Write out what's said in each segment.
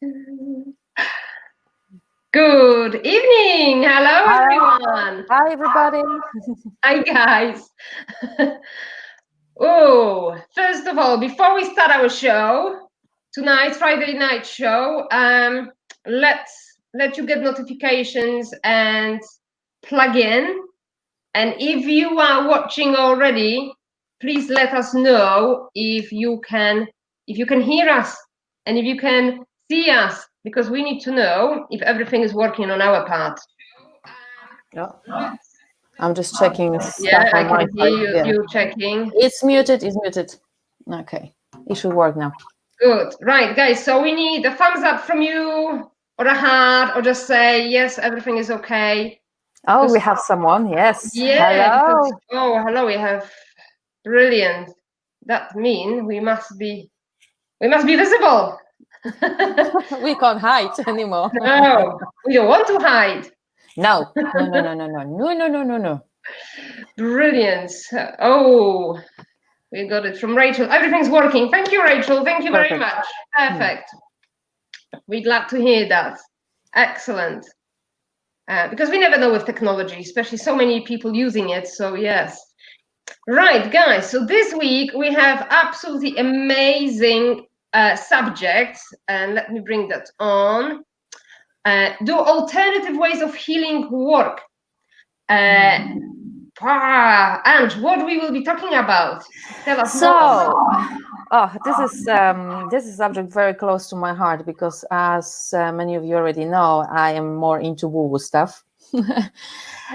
Good evening. Hello, everyone. Hi, everybody. Hi, guys. Oh, first of all, before we start our show tonight, Friday night show, let's let you get notifications and plug in. And if you are watching already, please let us know if you can hear us and if you can see us, because we need to know if everything is working on our part. Yeah. I'm just checking stuff Yeah, I on my can hear side. you checking. It's muted. Okay, it should work now. Good. Right, guys, so we need a thumbs up from you, or a heart, or just say, yes, everything is okay. Oh, we have someone. Yes. Yeah, Hello. hello, we have, brilliant. That means we must be visible. We can't hide anymore. No, we don't want to hide. No. Brilliant. Oh, we got it from Rachel. Everything's working. Thank you, Rachel. Thank you very much. Perfect. We're glad to hear that. Excellent. Because we never know with technology, especially so many people using it. So yes. Right, guys. So this week we have absolutely amazing subjects, and let me bring that on. Do alternative ways of healing work? And what we will be talking about? Tell us more. This is a subject very close to my heart because, as many of you already know, I am more into woo-woo stuff.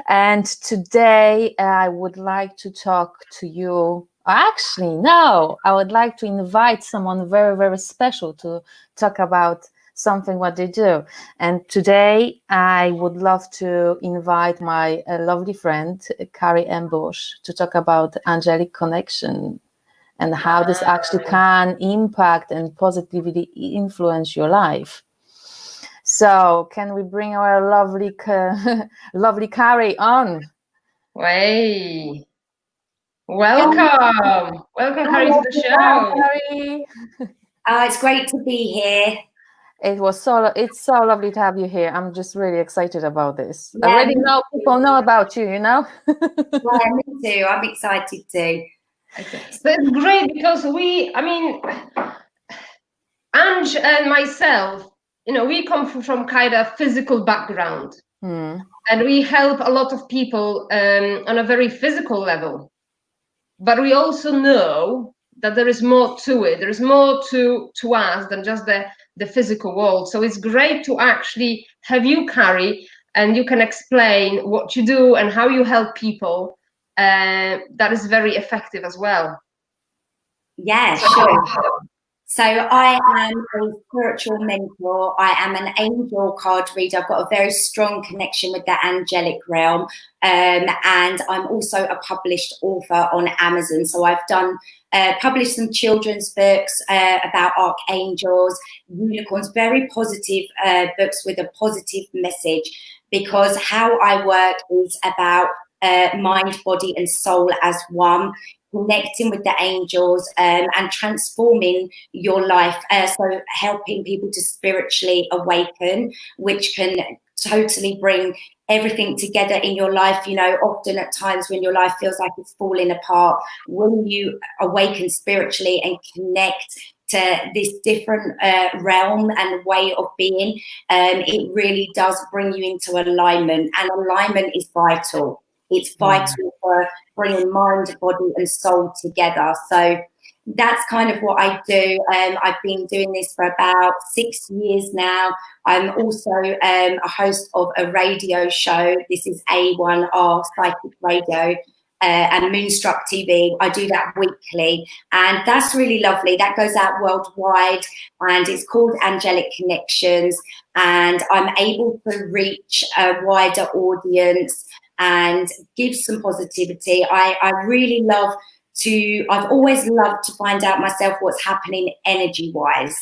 And today I would like to talk to you. Actually, no, I would like to invite someone very, very special to talk about something what they do. And today I would love to invite my lovely friend, Carrie Ambush, to talk about angelic connection and how this actually can impact and positively influence your life. So can we bring our lovely Carrie on? Way. Welcome. Welcome, Carrie, to the show. Carrie. It's great to be here. It's so lovely to have you here. I'm just really excited about this. I already know people know about you, you know? Yeah, me too. I'm excited too. So it's great because Ange and myself, we come from kind of physical background. And we help a lot of people on a very physical level. But we also know that there is more to it. There is more to us than just the physical world. So it's great to actually have you, Carrie, and you can explain what you do and how you help people. That is very effective as well. Yeah, sure. So I am a spiritual mentor. I am an angel card reader. I've got a very strong connection with the angelic realm. And I'm also a published author on Amazon. So I've published some children's books about archangels, unicorns, very positive books with a positive message, because how I work is about mind, body and soul as one, connecting with the angels and transforming your life. So helping people to spiritually awaken, which can totally bring everything together in your life. Often at times when your life feels like it's falling apart, when you awaken spiritually and connect to this different realm and way of being, it really does bring you into alignment, and alignment is vital. It's vital for bringing mind, body and soul together. So that's kind of what I do. I've been doing this for about 6 years now. I'm also a host of a radio show. This is A1R Psychic Radio and Moonstruck TV. I do that weekly, and that's really lovely. That goes out worldwide, and it's called Angelic Connections, and I'm able to reach a wider audience and give some positivity. I really love I've always loved to find out myself what's happening energy-wise,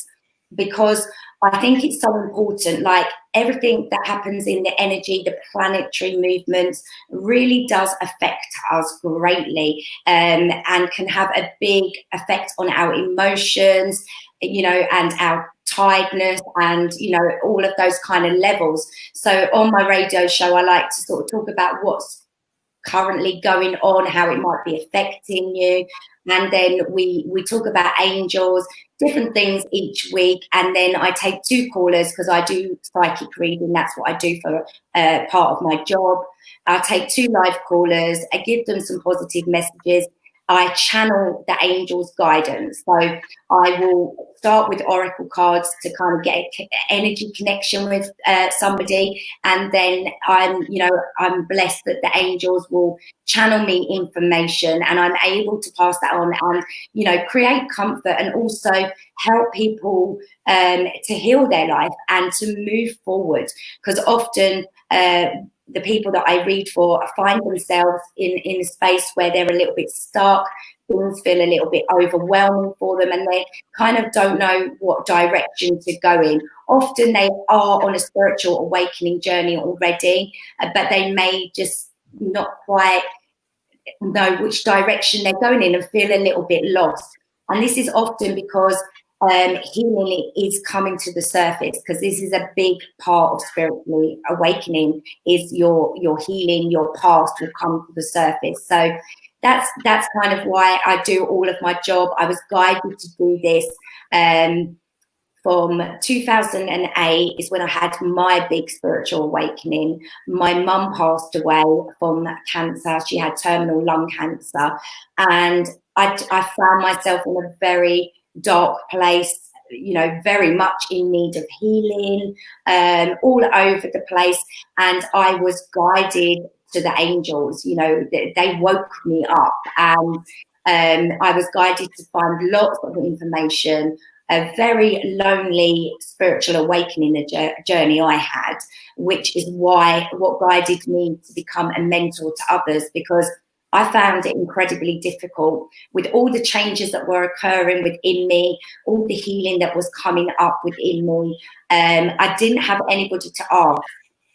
because I think it's so important. Like everything that happens in the energy, the planetary movements really does affect us greatly, and can have a big effect on our emotions, and our tiredness and, you know, all of those kind of levels. So on my radio show, I like to sort of talk about what's currently going on, how it might be affecting you. And then we talk about angels, different things each week. And then I take 2 callers because I do psychic reading. That's what I do for part of my job. I'll take 2 live callers. I give them some positive messages. I channel the angels' guidance. So I will start with oracle cards to kind of get an energy connection with somebody, and then I'm blessed that the angels will channel me information, and I'm able to pass that on and, you know, create comfort and also help people to heal their life and to move forward. Because often the people that I read for find themselves in a space where they're a little bit stuck, things feel a little bit overwhelming for them, and they kind of don't know what direction to go in. Often they are on a spiritual awakening journey already, but they may just not quite know which direction they're going in and feel a little bit lost. And this is often because healing is coming to the surface, because this is a big part of spiritually awakening, is your healing, your past will come to the surface. So that's kind of why I do all of my job. I was guided to do this from 2008 is when I had my big spiritual awakening. My mum passed away from cancer. She had terminal lung cancer, and I found myself in a very dark place, you know, very much in need of healing, all over the place. And I was guided to the angels, you know, they woke me up, and I was guided to find lots of information. A very lonely spiritual awakening journey I had, which is what guided me to become a mentor to others, because I found it incredibly difficult with all the changes that were occurring within me, all the healing that was coming up within me. I didn't have anybody to ask.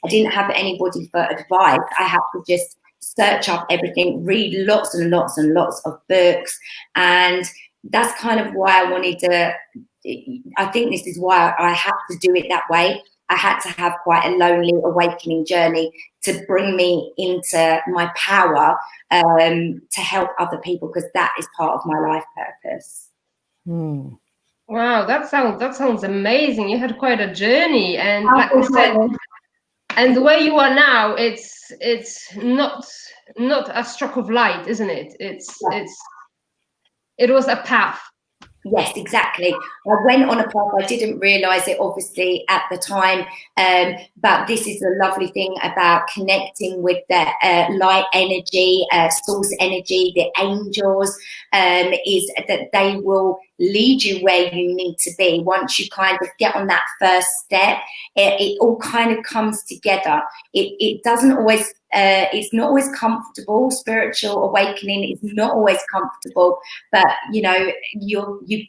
I didn't have anybody for advice. I had to just search up everything, read lots and lots and lots of books. And that's kind of why I wanted to, I think this is why I had to do it that way. I had to have quite a lonely awakening journey to bring me into my power, to help other people, because that is part of my life purpose. Wow, that sounds amazing. You had quite a journey, and like I said, and the way you are now, it's not a stroke of light, isn't it? It was a path. Yes, exactly. I went on a path. I didn't realise it, obviously, at the time. But this is the lovely thing about connecting with the light energy, source energy, the angels, is that they will lead you where you need to be. Once you kind of get on that first step, it all kind of comes together. It doesn't always, it's not always comfortable. Spiritual awakening is not always comfortable, but you know, you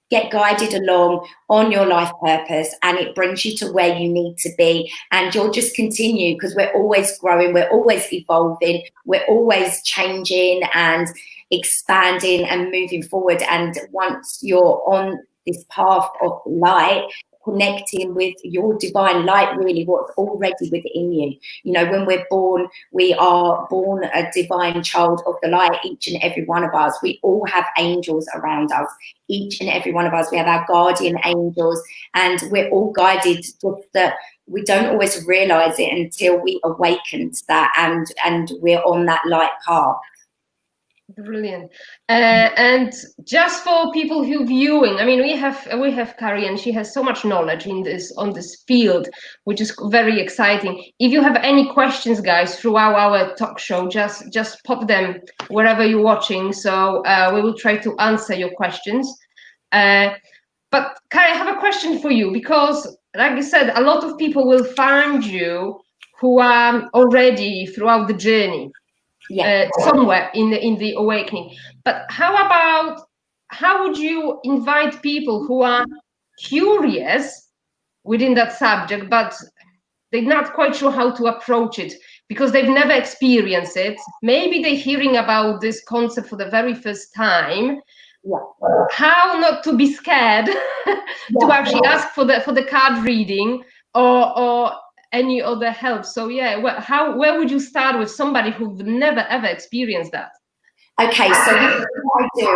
get guided along on your life purpose, and it brings you to where you need to be, and you'll just continue, because we're always growing, we're always evolving, we're always changing and expanding and moving forward. And once you're on this path of light, connecting with your divine light, really what's already within you. You know, when we're born, we are born a divine child of the light, each and every one of us. We all have angels around us, each and every one of us. We have our guardian angels, and we're all guided, just that we don't always realize it until we awaken to that, and we're on that light path. Brilliant. And just for people who viewing, I mean, we have Carrie, and she has so much knowledge on this field, which is very exciting. If you have any questions, guys, throughout our talk show, just pop them wherever you're watching. So we will try to answer your questions. But Carrie, I have a question for you, because like I said, a lot of people will find you who are already throughout the journey. Yeah. Somewhere in the awakening. But how would you invite people who are curious within that subject, but they're not quite sure how to approach it because they've never experienced it? Maybe they're hearing about this concept for the very first time, how not to be scared to actually ask for the card reading or any other help. So yeah, where would you start with somebody who've never ever experienced that? Okay, so what I do,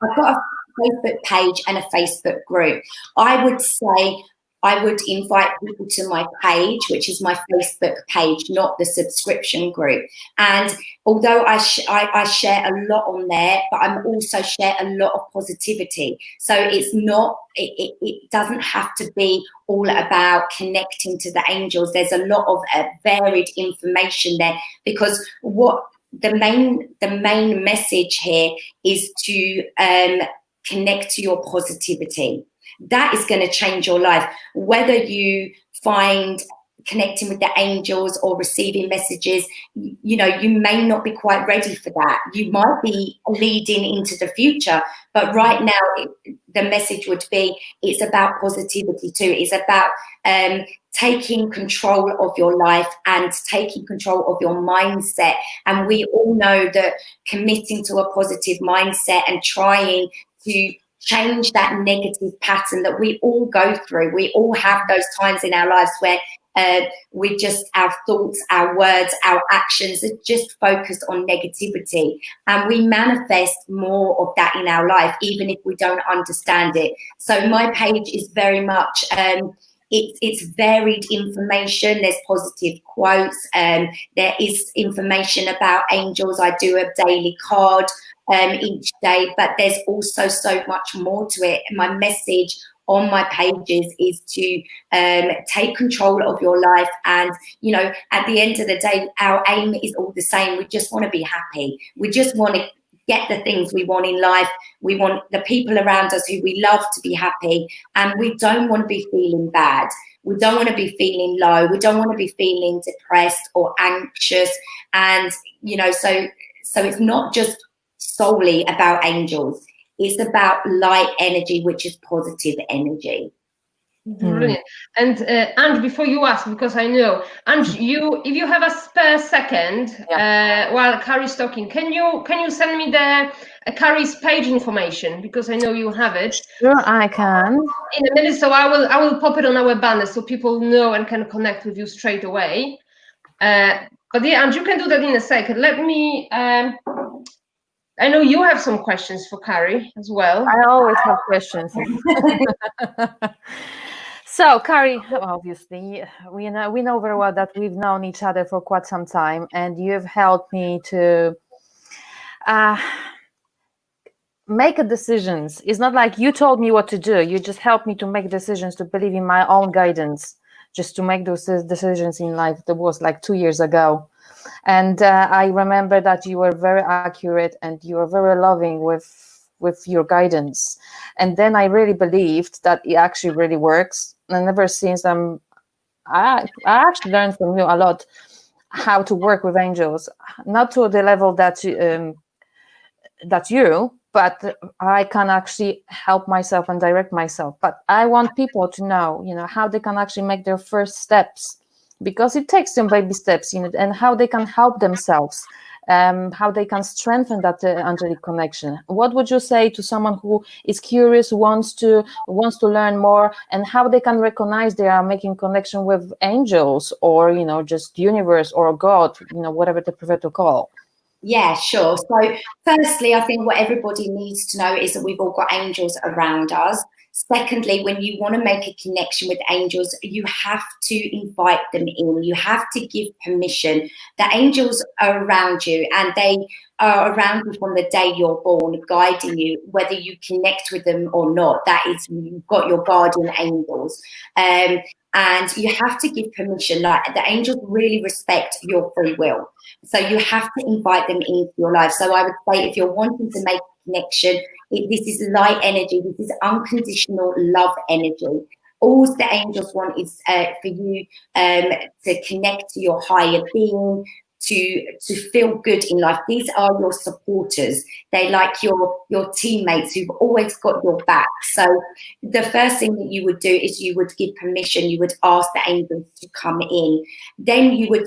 I've got a Facebook page and a Facebook group. I would say I would invite people to my page, which is my Facebook page, not the subscription group. And although I share a lot on there, but I'm also share a lot of positivity. So it's not, it doesn't have to be all about connecting to the angels. There's a lot of varied information there, because what the main message here is to connect to your positivity. That is going to change your life. Whether you find connecting with the angels or receiving messages, you know, you may not be quite ready for that. You might be leading into the future, but right now the message would be, it's about positivity too. It's about taking control of your life and taking control of your mindset. And we all know that committing to a positive mindset and trying to change that negative pattern that we all go through. We all have those times in our lives where we just, our thoughts, our words, our actions are just focused on negativity, and we manifest more of that in our life, even if we don't understand it. So my page is very much, it's varied information. There's positive quotes, there is information about angels. I do a daily card each day, but there's also so much more to it. My message on my pages is to take control of your life. And, you know, at the end of the day, our aim is all the same. We just want to be happy. We just want to get the things we want in life. We want the people around us who we love to be happy, and we don't want to be feeling bad. We don't want to be feeling low. We don't want to be feeling depressed or anxious. And, you know, so it's not just solely about angels. It's about light energy, which is positive energy. Brilliant. And Ange, before you ask, because I know, Ange, if you have a spare second, while Carrie's talking, can you send me the Carrie's page information, because I know you have it. Sure, I can. In a minute, so I will pop it on our banner so people know and can connect with you straight away. But yeah, Ange, you can do that in a second. Let me. I know you have some questions for Carrie as well. I always have questions. So, Carrie, obviously, we know very well that we've known each other for quite some time, and you've helped me to make decisions. It's not like you told me what to do. You just helped me to make decisions, to believe in my own guidance, just to make those decisions in life. That was like 2 years ago. And I remember that you were very accurate and you were very loving with your guidance. And then I really believed that it actually really works. And ever since I actually learned from you a lot how to work with angels, not to the level that but I can actually help myself and direct myself. But I want people to know, you know, how they can actually make their first steps, because it takes some baby steps in it, and how they can help themselves, how they can strengthen that angelic connection. What would you say to someone who is curious, wants to learn more, and how they can recognize they are making connection with angels, or, you know, just universe or God, you know, whatever they prefer to call? Yeah, sure. So firstly, I think what everybody needs to know is that we've all got angels around us. Secondly, when you want to make a connection with angels, you have to invite them in. You have to give permission. The angels are around you, and they are around you from the day you're born, guiding you, whether you connect with them or not. That is, you've got your guardian angels. And you have to give permission. Like, the angels really respect your free will. So you have to invite them into your life. So I would say, if you're wanting to make a connection, this is light energy. This is unconditional love energy. All the angels want is for you to connect to your higher being, to feel good in life. These are your supporters. They like your teammates who've always got your back. So the first thing that you would do is you would give permission. You would ask the angels to come in. Then you would,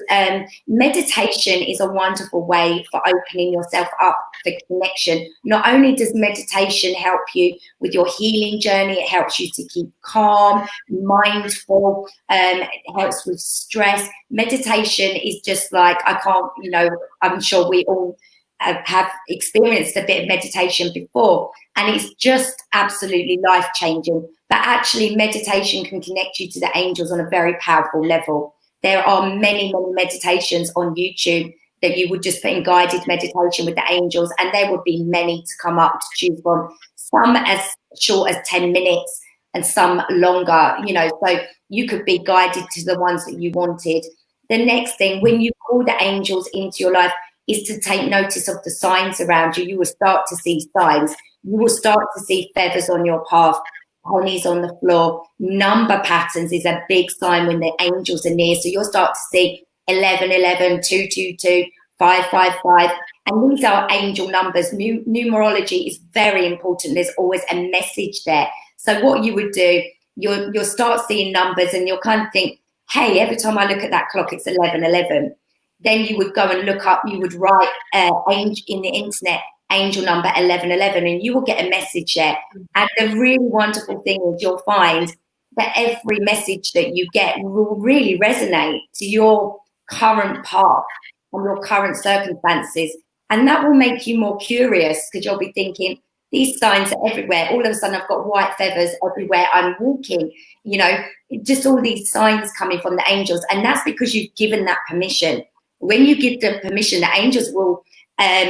meditation is a wonderful way for opening yourself up for connection. Not only does meditation help you with your healing journey, it helps you to keep calm, mindful, it helps with stress. Meditation is just like, I'm sure we all have experienced a bit of meditation before, and it's just absolutely life-changing. But actually, meditation can connect you to the angels on a very powerful level. There are many, many meditations on YouTube that you would just put in guided meditation with the angels, and there would be many to come up to choose from. Some as short as 10 minutes and some longer, so you could be guided to the ones that you wanted. The next thing, when you call the angels into your life, is to take notice of the signs around you. You will start to see signs. You will start to see feathers on your path, pennies on the floor. Number patterns is a big sign when the angels are near. So you'll start to see 1111, 222, 555. And these are angel numbers. Numerology is very important. There's always a message there. So what you would do, you'll start seeing numbers and you'll kind of think, hey, every time I look at that clock, it's 1111. Then you would go and look up, you would write in the internet, angel number 1111, and you will get a message there. And the really wonderful thing is you'll find that every message that you get will really resonate to your current path and your current circumstances. And that will make you more curious, because you'll be thinking, these signs are everywhere. All of a sudden, I've got white feathers everywhere I'm walking, just all these signs coming from the angels. And that's because you've given that permission. When you give the permission, the angels will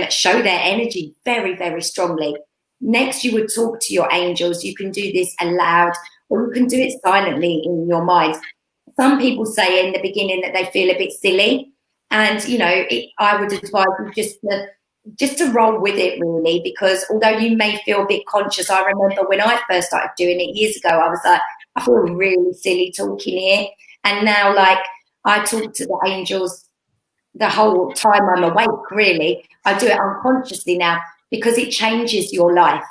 show their energy very, very strongly. Next, you would talk to your angels. You can do this aloud, or you can do it silently in your mind. Some people say in the beginning that they feel a bit silly. And, I would advise you just to roll with it, really, because although you may feel a bit conscious, I remember when I first started doing it years ago, I was like, I feel really silly talking here. And now, I talk to the angels the whole time I'm awake, really. I do it unconsciously now because it changes your life.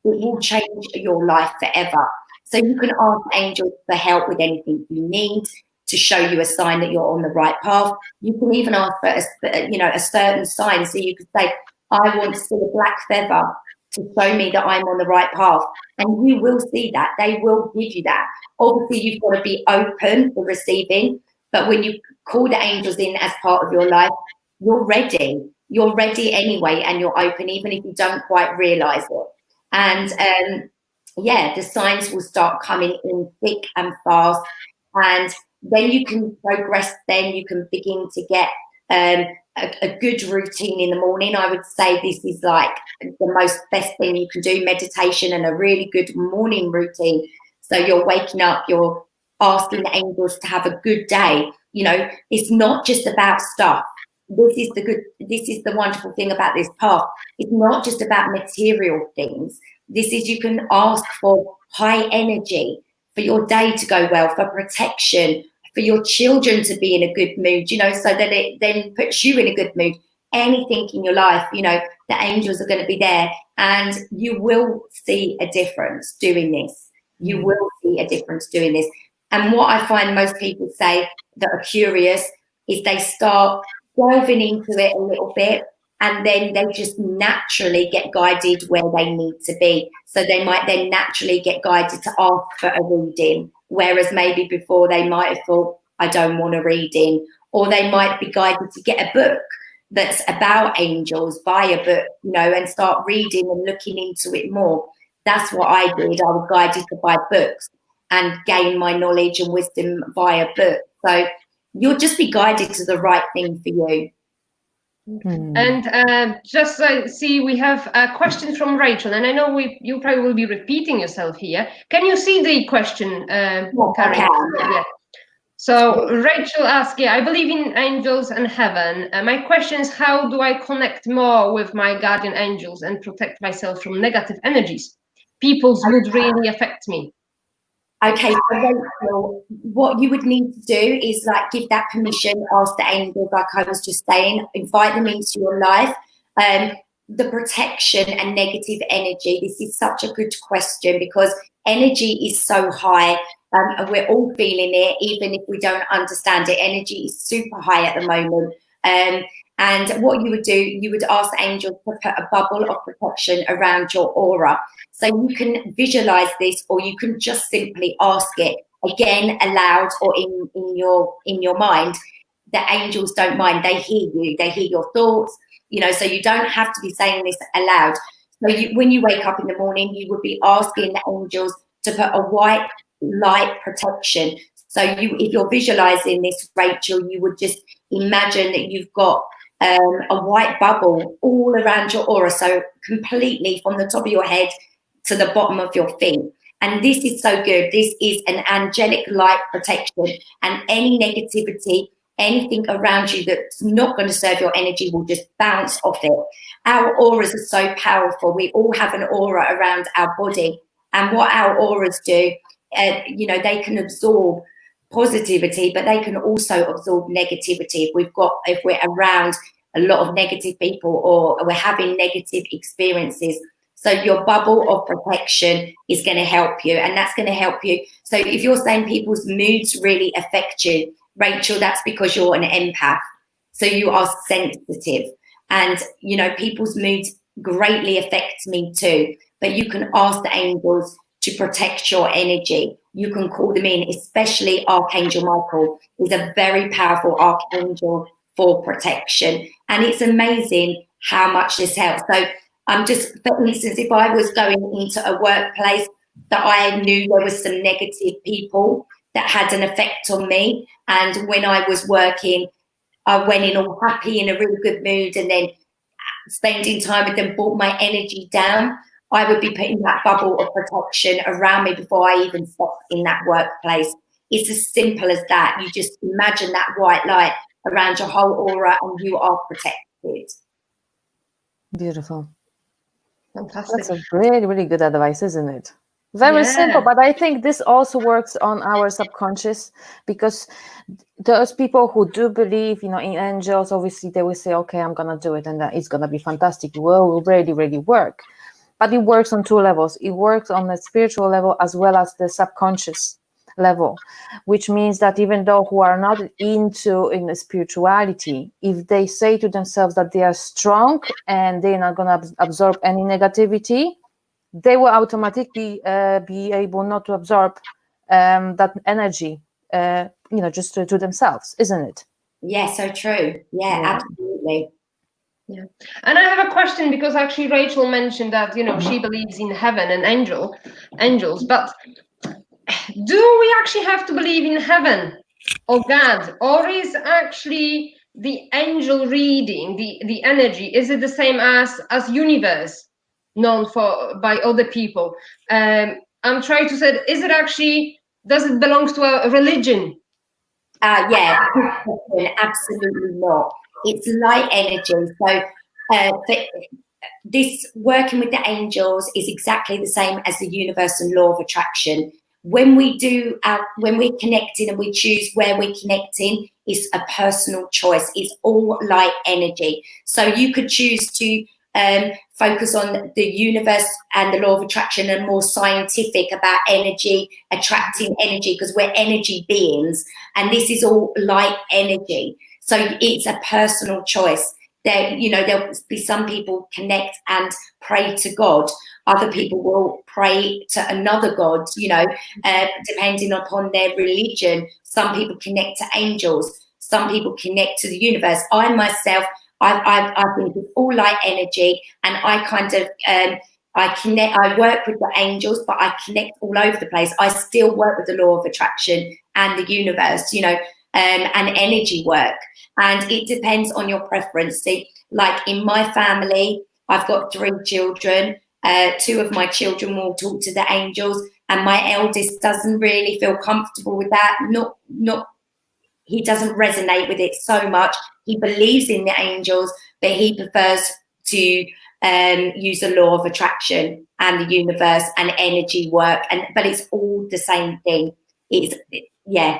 It will change your life forever. So you can ask angels for help with anything you need, to show you a sign that you're on the right path. You can even ask for a certain sign. So you could say, I want to see a black feather to show me that I'm on the right path. And you will see that. They will give you that. Obviously, you've got to be open for receiving. But when you call the angels in as part of your life, you're ready. You're ready anyway, and you're open, even if you don't quite realize it. And the signs will start coming in thick and fast. And then you can progress. Then you can begin to get a good routine in the morning. I would say this is like the best thing you can do, meditation and a really good morning routine. So you're waking up, you're asking the angels to have a good day. It's not just about stuff. This is the wonderful thing about this path. It's not just about material things. You can ask for high energy, for your day to go well, for protection, for your children to be in a good mood, so that it then puts you in a good mood. Anything in your life, the angels are going to be there, and you will see a difference doing this. You will see a difference doing this. And what I find most people say that are curious is they start delving into it a little bit, and then they just naturally get guided where they need to be. So they might then naturally get guided to ask for a reading, whereas maybe before they might have thought, I don't want a reading. Or they might be guided to get a book that's about angels, buy a book, and start reading and looking into it more. That's what I did. I was guided to buy books and gain my knowledge and wisdom via book. So you'll just be guided to the right thing for you. And just see, we have a question from Rachel, and I know you probably will be repeating yourself here. Can you see the question, Karen? Yeah. So Rachel asks, I believe in angels and heaven. My question is, how do I connect more with my guardian angels and protect myself from negative energies? People's would really affect me. Okay, so Rachel, what you would need to do is like give that permission, ask the angels, like I was just saying, invite them into your life. The protection and negative energy, this is such a good question because energy is so high, and we're all feeling it, even if we don't understand it. Energy is super high at the moment. And what you would do, you would ask the angels to put a bubble of protection around your aura. So you can visualize this, or you can just simply ask it again aloud or in your mind. The angels don't mind; they hear you. They hear your thoughts. So you don't have to be saying this aloud. So when you wake up in the morning, you would be asking the angels to put a white light protection. So if you're visualizing this, Rachel, you would just imagine that you've got a white bubble all around your aura, so completely from the top of your head to the bottom of your feet. And this is so good. This is an angelic light protection, and any negativity, anything around you that's not going to serve your energy will just bounce off it. Our auras are so powerful. We all have an aura around our body, and what our auras do, they can absorb positivity, but they can also absorb negativity. If we're around a lot of negative people, or we're having negative experiences. So your bubble of protection is going to help you, and that's going to help you. So if you're saying people's moods really affect you, Rachel, that's because you're an empath. So you are sensitive, and people's moods greatly affect me too. But you can ask the angels to protect your energy. You can call them in, especially Archangel Michael is a very powerful archangel for protection. And it's amazing how much this helps. So for instance, if I was going into a workplace that I knew there was some negative people that had an effect on me, and when I was working, I went in all happy, in a really good mood, and then spending time with them brought my energy down, I would be putting that bubble of protection around me before I even stepped in that workplace. It's as simple as that. You just imagine that white light around your whole aura, and you are protected. Beautiful. Fantastic. That's a really, really good advice, isn't it? Very simple, but I think this also works on our subconscious, because those people who do believe, in angels, obviously they will say, okay, I'm going to do it, and it's going to be fantastic. It will really, really work. But it works on two levels. It works on the spiritual level as well as the subconscious level, which means that even though who are not in spirituality, if they say to themselves that they are strong and they're not going to absorb any negativity, they will automatically be able not to absorb that energy, just to themselves, isn't it? Yeah, so true. Yeah, absolutely. Yeah. And I have a question, because actually Rachel mentioned that, she believes in heaven and angels, but do we actually have to believe in heaven or God, or is actually the angel reading, the energy, is it the same as universe known by other people? I'm trying to say, does it belong to a religion? Yeah, absolutely not. It's light energy. So this working with the angels is exactly the same as the universal law of attraction. When we're connecting and we choose where we're connecting, it's a personal choice. It's all light energy. So you could choose to focus on the universe and the law of attraction and more scientific about energy, attracting energy, because we're energy beings, and this is all light energy. So it's a personal choice. There'll be some people connect and pray to God. Other people will pray to another God, depending upon their religion. Some people connect to angels. Some people connect to the universe. I myself, I think it's all light energy, and I kind of I work with the angels, but I connect all over the place. I still work with the law of attraction and the universe, and energy work. And it depends on your preference. See, like in my family, I've got 3 children. 2 of my children will talk to the angels, and my eldest doesn't really feel comfortable with that. He doesn't resonate with it so much. He believes in the angels, but he prefers to use the law of attraction and the universe and energy work, but it's all the same thing. It's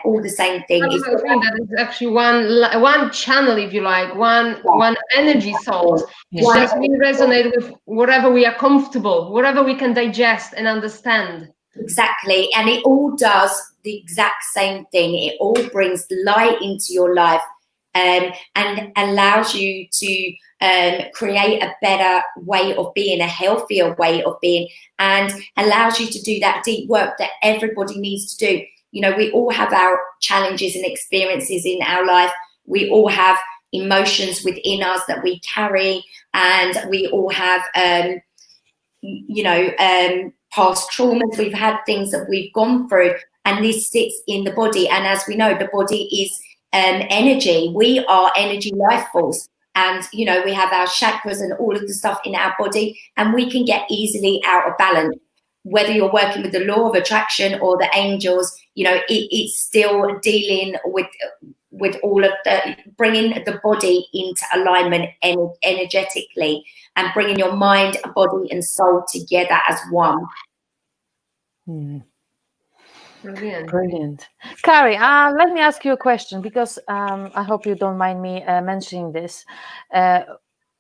all the same thing. I think that is actually one channel, if you like, one energy source. It's just we resonate with whatever we are comfortable, whatever we can digest and understand. Exactly, and it all does the exact same thing. It all brings light into your life, and allows you to create a better way of being, a healthier way of being, and allows you to do that deep work that everybody needs to do. You know, we all have our challenges and experiences in our life. We all have emotions within us that we carry, and we all have, past traumas. We've had things that we've gone through, and this sits in the body. And as we know, the body is energy. We are energy life force. And, you know, we have our chakras and all of the stuff in our body, and we can get easily out of balance. Whether you're working with the law of attraction or the angels, you know, it's still dealing with all of the, bringing the body into alignment energetically, and bringing your mind, body and soul together as one. Brilliant. Carrie, let me ask you a question, because I hope you don't mind me mentioning this.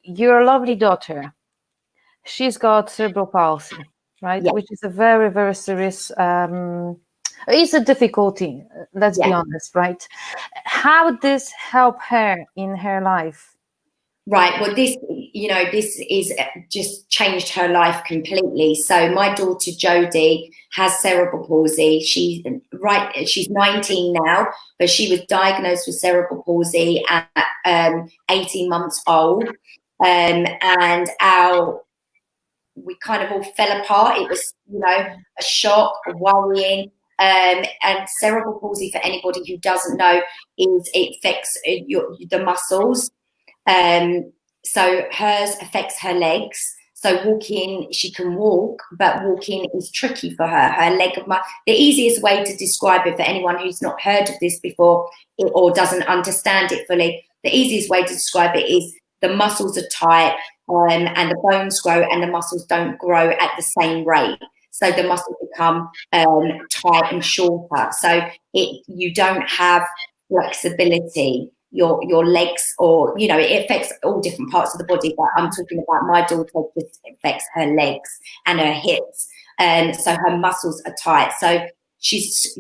Your lovely daughter, she's got cerebral palsy, right? Yeah. Which is a very, very serious, it's a difficulty, let's be honest, right? How did this help her in her life? Right. Well, this is just changed her life completely. So my daughter Jodie has cerebral palsy. She's 19 now, but she was diagnosed with cerebral palsy at 18 months old. And we kind of all fell apart. It was, you know, a shock, a worrying. And cerebral palsy, for anybody who doesn't know, is it affects the muscles. So hers affects her legs. So walking, she can walk, but walking is tricky for her. Her leg, the easiest way to describe it for anyone who's not heard of this before or doesn't understand it fully, the easiest way to describe it is the muscles are tight, and the bones grow, and the muscles don't grow at the same rate. So the muscles become tight and shorter. So you don't have flexibility. Your legs, or, you know, it affects all different parts of the body, but I'm talking about my daughter, just affects her legs and her hips, and so her muscles are tight. So she's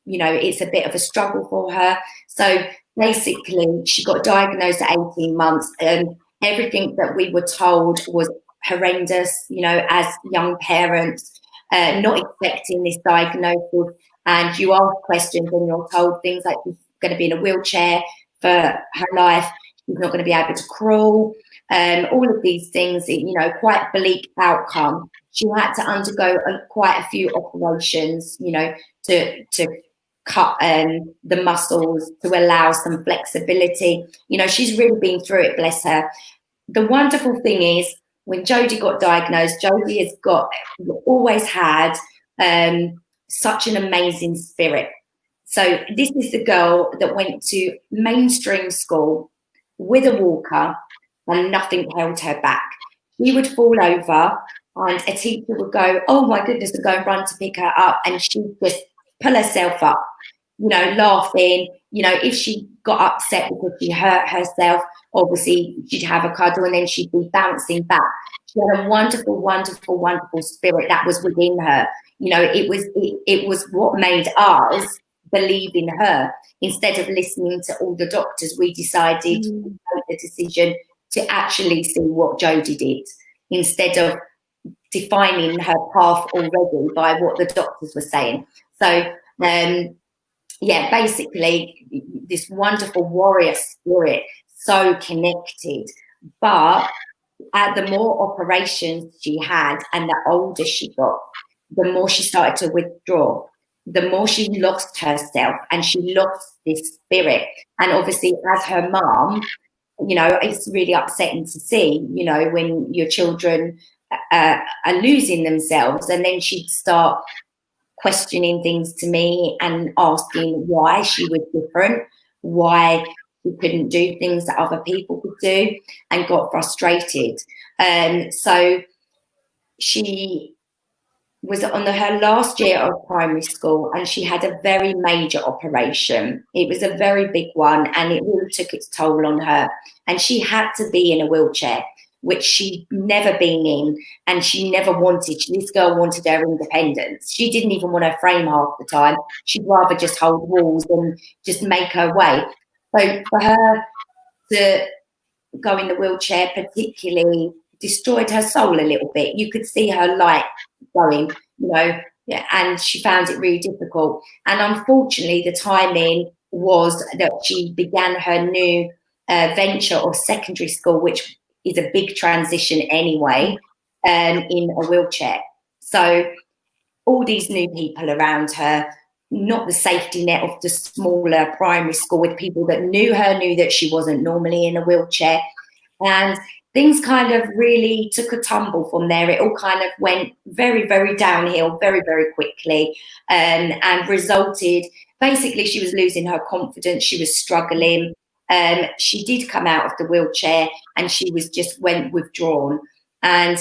you know, it's a bit of a struggle for her. So basically, she got diagnosed at 18 months, and everything that we were told was horrendous. You know, as young parents, not expecting this diagnosis, and you ask questions and you're told things like she's going to be in a wheelchair for her life, she's not going to be able to crawl, all of these things, you know, quite bleak outcome. She had to undergo quite a few operations, you know, to cut the muscles to allow some flexibility. You know, she's really been through it, bless her. The wonderful thing is, when Jodie got diagnosed, Jodie has always had such an amazing spirit. So this is the girl that went to mainstream school with a walker, and nothing held her back. She would fall over, and a teacher would go, "Oh my goodness," and go and run to pick her up, and she'd just pull herself up, you know, laughing. You know, if she got upset because she hurt herself, obviously she'd have a cuddle, and then she'd be bouncing back. She had a wonderful, wonderful, wonderful spirit that was within her. You know, it was what made us believe in her. Instead of listening to all the doctors, we decided to make the decision to actually see what Jodie did, instead of defining her path already by what the doctors were saying. So basically this wonderful warrior spirit, so connected. But the more operations she had and the older she got, the more she started to withdraw, the more she lost herself, and she lost this spirit. And obviously, as her mom, you know, it's really upsetting to see, you know, when your children are losing themselves. And then she'd start questioning things to me and asking why she was different, why she couldn't do things that other people could do, and got frustrated. So she was on her last year of primary school, and she had a very major operation. It was a very big one, and it really took its toll on her. And she had to be in a wheelchair, which she'd never been in, and she never wanted. This girl wanted her independence. She didn't even want her frame half the time. She'd rather just hold walls and just make her way. So for her to go in the wheelchair particularly destroyed her soul a little bit. You could see her light going, you know, and she found it really difficult. And unfortunately, the timing was that she began her new venture of secondary school, which is a big transition anyway, in a wheelchair. So all these new people around her, not the safety net of the smaller primary school with people that knew her, knew that she wasn't normally in a wheelchair. And things kind of really took a tumble from there. It all kind of went very, very downhill very, very quickly, and resulted, basically, she was losing her confidence. She was struggling. She did come out of the wheelchair, and she went withdrawn. And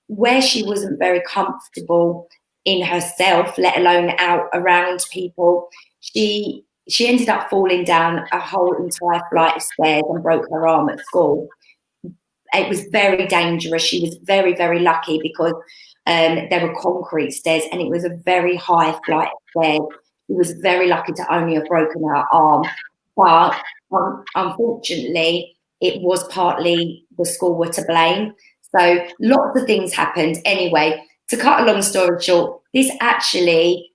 where she wasn't very comfortable in herself, let alone out around people, she ended up falling down a whole entire flight of stairs and broke her arm at school. It was very dangerous. She was very, very lucky because there were concrete stairs, and it was a very high flight of stairs. She was very lucky to only have broken her arm. But unfortunately, it was partly the school were to blame. So lots of things happened. Anyway, to cut a long story short, this actually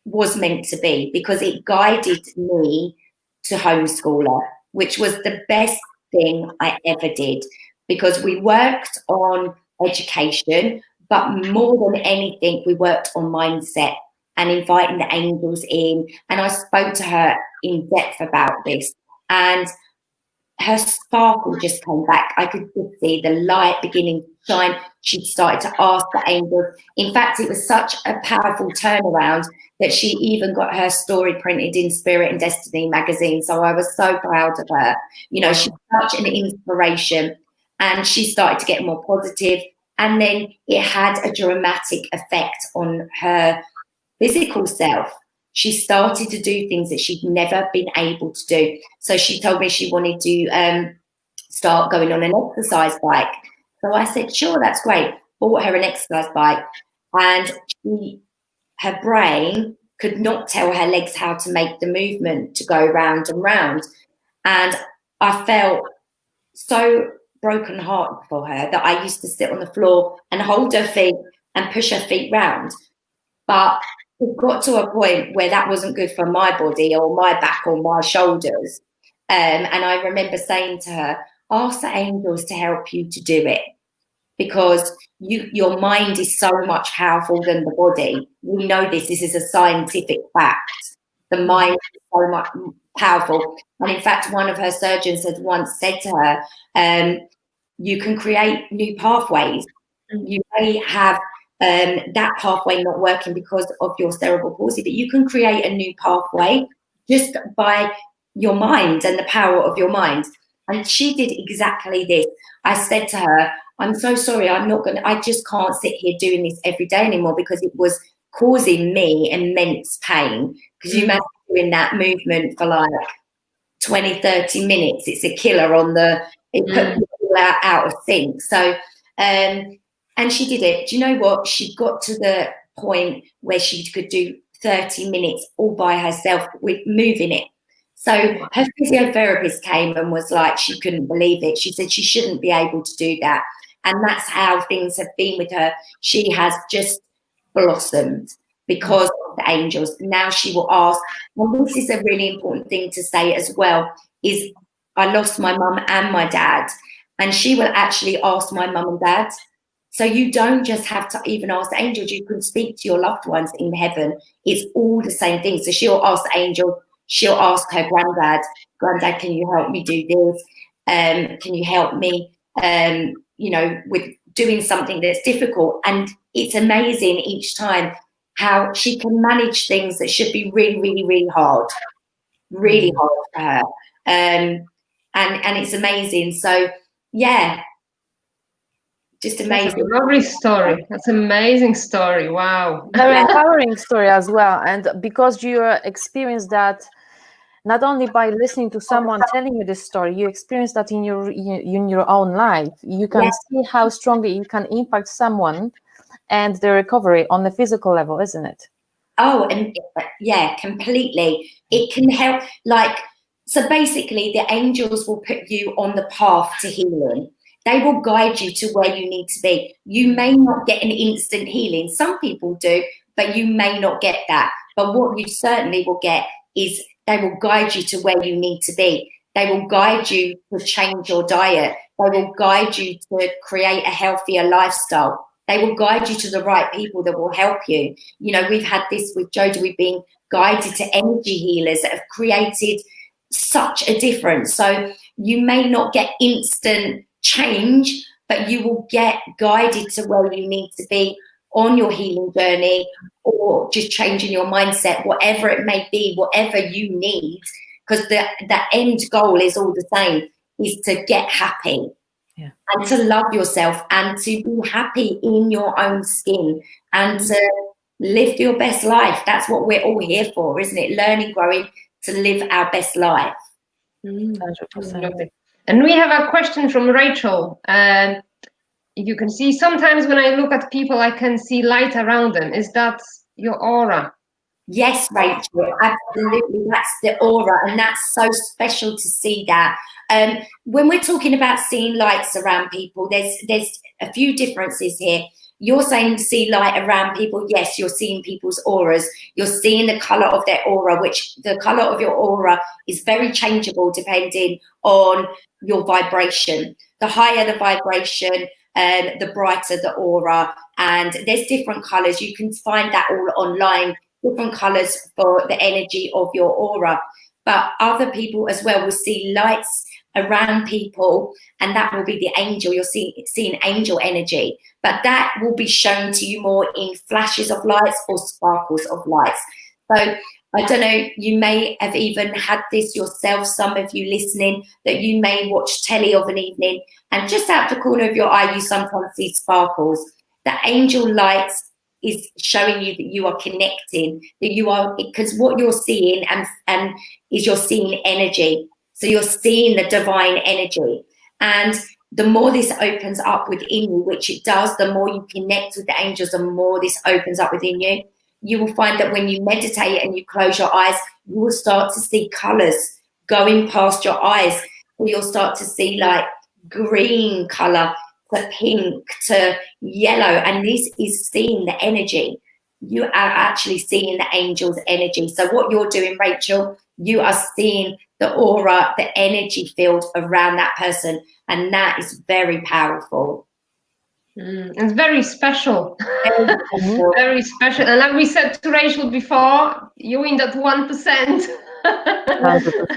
was meant to be, because it guided me to homeschooler, which was the best thing I ever did, because we worked on education, but more than anything, we worked on mindset and inviting the angels in. And I spoke to her in depth about this, and her sparkle just came back. I could just see the light beginning to shine. She started to ask the angels. In fact, it was such a powerful turnaround that she even got her story printed in Spirit and Destiny magazine. So I was so proud of her. You know, she's such an inspiration, and she started to get more positive. And then it had a dramatic effect on her physical self. She started to do things that she'd never been able to do. So she told me she wanted to start going on an exercise bike. So I said, sure, that's great. Bought her an exercise bike. And her brain could not tell her legs how to make the movement to go round and round. And I felt so brokenhearted for her that I used to sit on the floor and hold her feet and push her feet round. But it got to a point where that wasn't good for my body or my back or my shoulders. And I remember saying to her, ask the angels to help you to do it, because your mind is so much powerful than the body. We know this is a scientific fact. The mind is so much powerful. And in fact, one of her surgeons had once said to her, you can create new pathways. You may have that pathway not working because of your cerebral palsy, but you can create a new pathway just by your mind and the power of your mind. And she did exactly this. I said to her, I'm so sorry, I just can't sit here doing this every day anymore, because it was causing me immense pain. Because you imagine doing that movement for like 20, 30 minutes, it's a killer it put people out of sync. So, and she did it. Do you know what? She got to the point where she could do 30 minutes all by herself with moving it. So her physiotherapist came and was like, she couldn't believe it. She said she shouldn't be able to do that. And that's how things have been with her. She has just blossomed because of the angels. Now she will ask, and this is a really important thing to say as well, is I lost my mum and my dad, and she will actually ask my mum and dad. So you don't just have to even ask the angels, you can speak to your loved ones in heaven. It's all the same thing. So she'll ask the angel, she'll ask her granddad, can you help me do this? Can you help me, with doing something that's difficult? And it's amazing each time how she can manage things that should be really, really, really hard for her. And it's amazing. So, yeah. just That's amazing. a lovely story. That's an amazing story. Wow. Very empowering story as well. And because you experienced that not only by listening to someone telling you this story, you experience that in your own life. You can see how strongly you can impact someone and the recovery on the physical level, isn't it? Oh, and yeah, completely. It can help. Like, so basically, the angels will put you on the path to healing. They will guide you to where you need to be. You may not get an instant healing. Some people do, but you may not get that. But what you certainly will get is they will guide you to where you need to be. They will guide you to change your diet. They will guide you to create a healthier lifestyle. They will guide you to the right people that will help you. You know, we've had this with Jodie. We've been guided to energy healers that have created such a difference. So you may not get instant change, but you will get guided to where you need to be on your healing journey, or just changing your mindset, whatever it may be, whatever you need, because the end goal is all the same, is to get happy. Yeah. And to love yourself and to be happy in your own skin and to live your best life. That's what we're all here for, isn't it? Learning, growing to live our best life. 100%. And we have a question from Rachel. You can see sometimes when I look at people, I can see light around them. Is that your aura? Yes, Rachel, absolutely. That's the aura, and that's so special to see that. When we're talking about seeing lights around people, there's a few differences here. You're saying see light around people. Yes, you're seeing people's auras. You're seeing the color of their aura, which the color of your aura is very changeable depending on your vibration. The higher the vibration, the brighter the aura, and there's different colors. You can find that all online, different colors for the energy of your aura. But other people as well will see lights around people, and that will be the angel. You're seeing angel energy, but that will be shown to you more in flashes of lights or sparkles of lights. So I don't know, you may have even had this yourself, some of you listening, that you may watch telly of an evening and just out the corner of your eye you sometimes see sparkles. The angel lights is showing you that you are connecting, that you are, because what you're seeing and is you're seeing energy. So you're seeing the divine energy. And the more this opens up within you, which it does, the more you connect with the angels, the more this opens up within you. You will find that when you meditate and you close your eyes, you will start to see colors going past your eyes. You'll start to see like green color to pink to yellow. And this is seeing the energy. You are actually seeing the angel's energy. So what you're doing, Rachel, you are seeing the aura, the energy field around that person. And that is very powerful. It's very special. Very special. And like we said to Rachel before, you're in that 1%. 100%,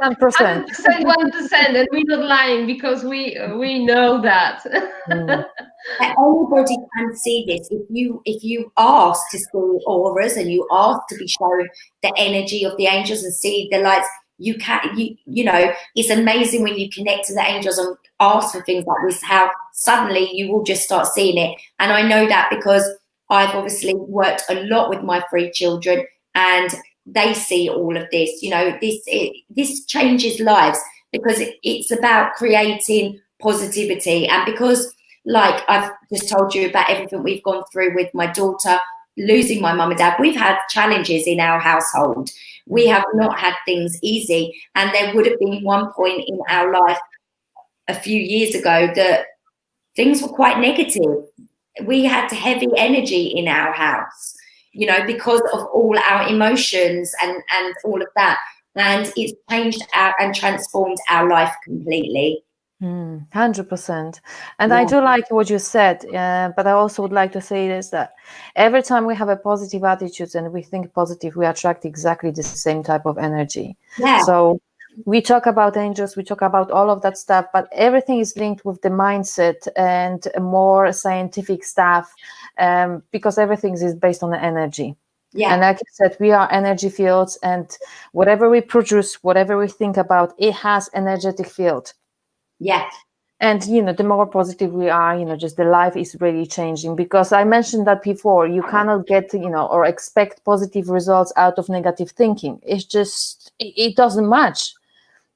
10%. 1%, 1%, and we're not lying because we know that. Anybody can see this. If you ask to see auras and you ask to be shown the energy of the angels and see the lights, you know, it's amazing when you connect to the angels and ask for things like this, how suddenly you will just start seeing it. And I know that because I've obviously worked a lot with my 3 children and they see all of this. You know, this changes lives because it's about creating positivity. And because, like I've just told you about everything we've gone through with my daughter, losing my mum and dad, we've had challenges in our household. We have not had things easy. And there would have been one point in our life a few years ago that things were quite negative. We had heavy energy in our house, you know, because of all our emotions and all of that. And it's changed and transformed our life completely. 100%. And I do like what you said, but I also would like to say this, that every time we have a positive attitude and we think positive, we attract exactly the same type of energy. Yeah. So we talk about angels, we talk about all of that stuff, but everything is linked with the mindset and more scientific stuff, because everything is based on the energy. Yeah. And like I said, we are energy fields, and whatever we produce, whatever we think about, it has energetic field. Yeah. And, the more positive we are, just the life is really changing, because I mentioned that before, you cannot get, or expect positive results out of negative thinking. It's just, it doesn't match.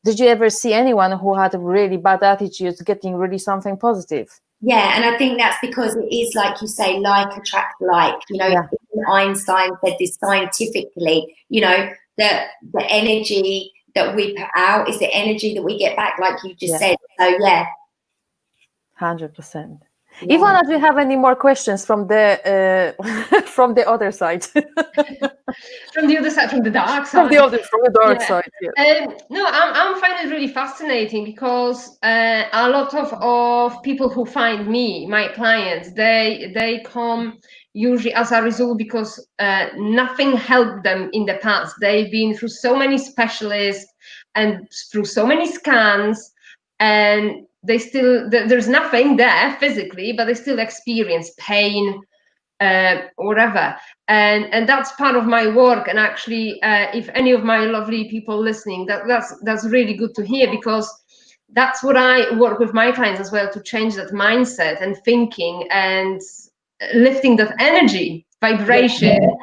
Did you ever see anyone who had a really bad attitude getting really something positive? Yeah, and I think that's because it is, like you say, like attract like. Yeah. Einstein said this scientifically, that the energy that we put out is the energy that we get back, like you just said. So, yeah. 100%. Yeah. Ivana, do you have any more questions from the from the other side? From the other side, from the dark side. From the dark side. Yeah. No, I'm finding it really fascinating, because a lot of people who find me, my clients, they come usually as a result because nothing helped them in the past. They've been through so many specialists and through so many scans, and they still, there's nothing there physically, but they still experience pain, whatever. And that's part of my work. And actually, if any of my lovely people listening, that's really good to hear, because that's what I work with my clients as well, to change that mindset and thinking and lifting that energy, vibration.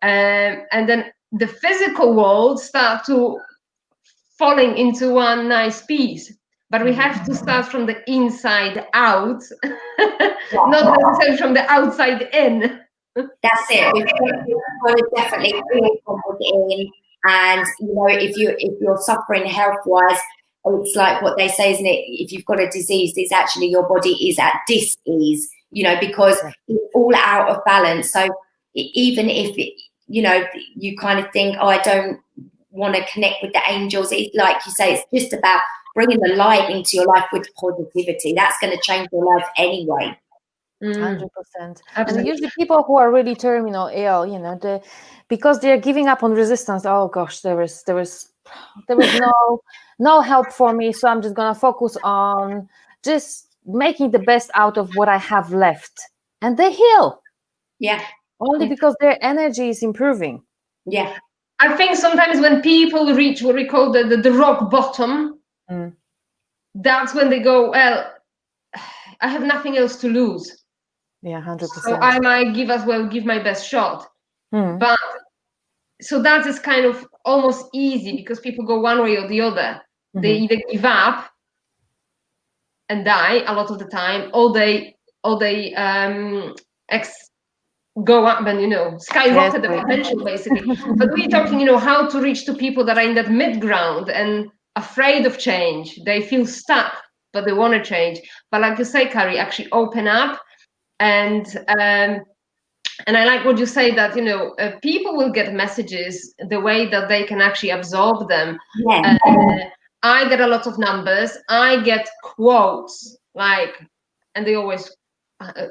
And then the physical world start to falling into one nice piece. But we have to start from the inside out, not necessarily from the outside in. That's it. We've got to definitely feel in. And if you're suffering health-wise, it's like what they say, isn't it? If you've got a disease, it's actually your body is at dis-ease, because it's all out of balance. So even if you kind of think, oh, I don't want to connect with the angels, it's like you say, it's just about bringing the light into your life with positivity. That's going to change your life anyway. 100%. And usually people who are really terminal ill, because they're giving up on resistance. Oh gosh, there was no help for me, so I'm just gonna focus on just making the best out of what I have left, and they heal. Yeah. Only because their energy is improving. Yeah. I think sometimes when people reach what we call the rock bottom, that's when they go, well, I have nothing else to lose. Yeah, 100%. So I might give my best shot. But so that is kind of almost easy, because people go one way or the other. They either give up and die a lot of the time, or they go up and skyrocket the potential, basically. But we're talking, how to reach to people that are in that mid-ground and afraid of change. They feel stuck, but they want to change. But like you say, Carrie, actually open up. And I like what you say, that people will get messages the way that they can actually absorb them. I get a lot of numbers. I get quotes, and they always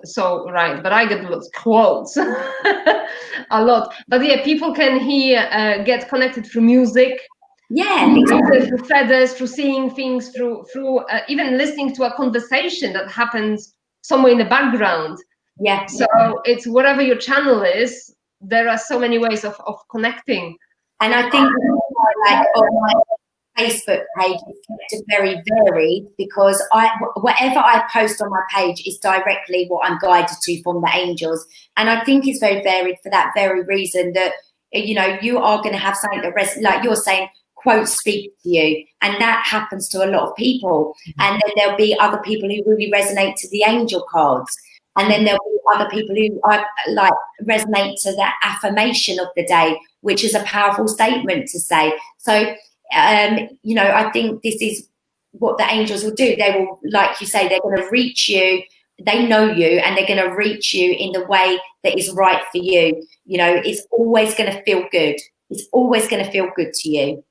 so right, but I get lots of quotes a lot. But yeah, people can get connected through music. Yeah, through feathers, through seeing things, through even listening to a conversation that happens somewhere in the background. Yeah. So it's whatever your channel is, there are so many ways of connecting. And I think on my Facebook page is very varied, because whatever I post on my page is directly what I'm guided to from the angels. And I think it's very varied for that very reason, that you are going to have something that like you're saying, quotes speak to you, and that happens to a lot of people. And then there'll be other people who really resonate to the angel cards, and then there'll be other people who resonate to that affirmation of the day, which is a powerful statement to say. So I think this is what the angels will do. They will, like you say, they're going to reach you. They know you, and they're going to reach you in the way that is right for you. It's always going to feel good. It's always going to feel good to you.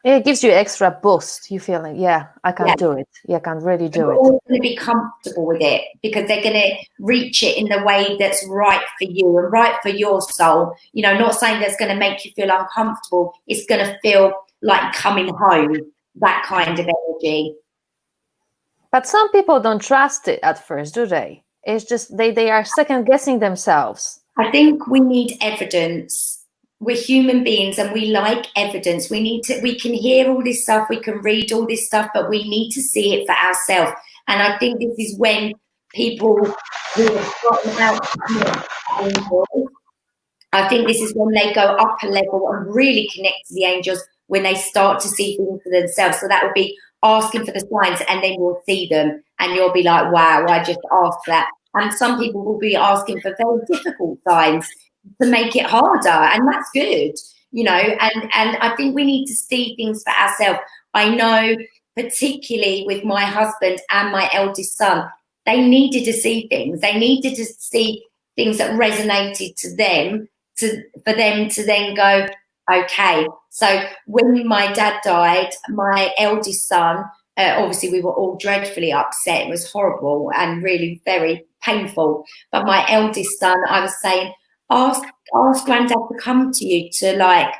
It gives you extra boost. You feel like, I can do it. I can really do it. You're always going to be comfortable with it, because they're going to reach it in the way that's right for you and right for your soul. Not saying that's going to make you feel uncomfortable. It's going to feel like coming home, that kind of energy. But some people don't trust it at first, do they? It's just they are second guessing themselves. I think we need evidence. We're human beings, and we like evidence. We can hear all this stuff, we can read all this stuff, but we need to see it for ourselves. And I think this is when people who are starting out, I think this is when they go up a level and really connect to the angels, when they start to see things for themselves. So that would be asking for the signs, and then you'll see them and you'll be like, wow, I just asked that. And some people will be asking for very difficult signs to make it harder, and that's good, you know. And I think we need to see things for ourselves. I know, particularly with my husband and my eldest son, they needed to see things. They needed to see things that resonated to them, for them to then go, okay. So when my dad died, my eldest son, obviously we were all dreadfully upset. It was horrible and really very painful. But my eldest son, I was saying, ask Granddad to come to you to like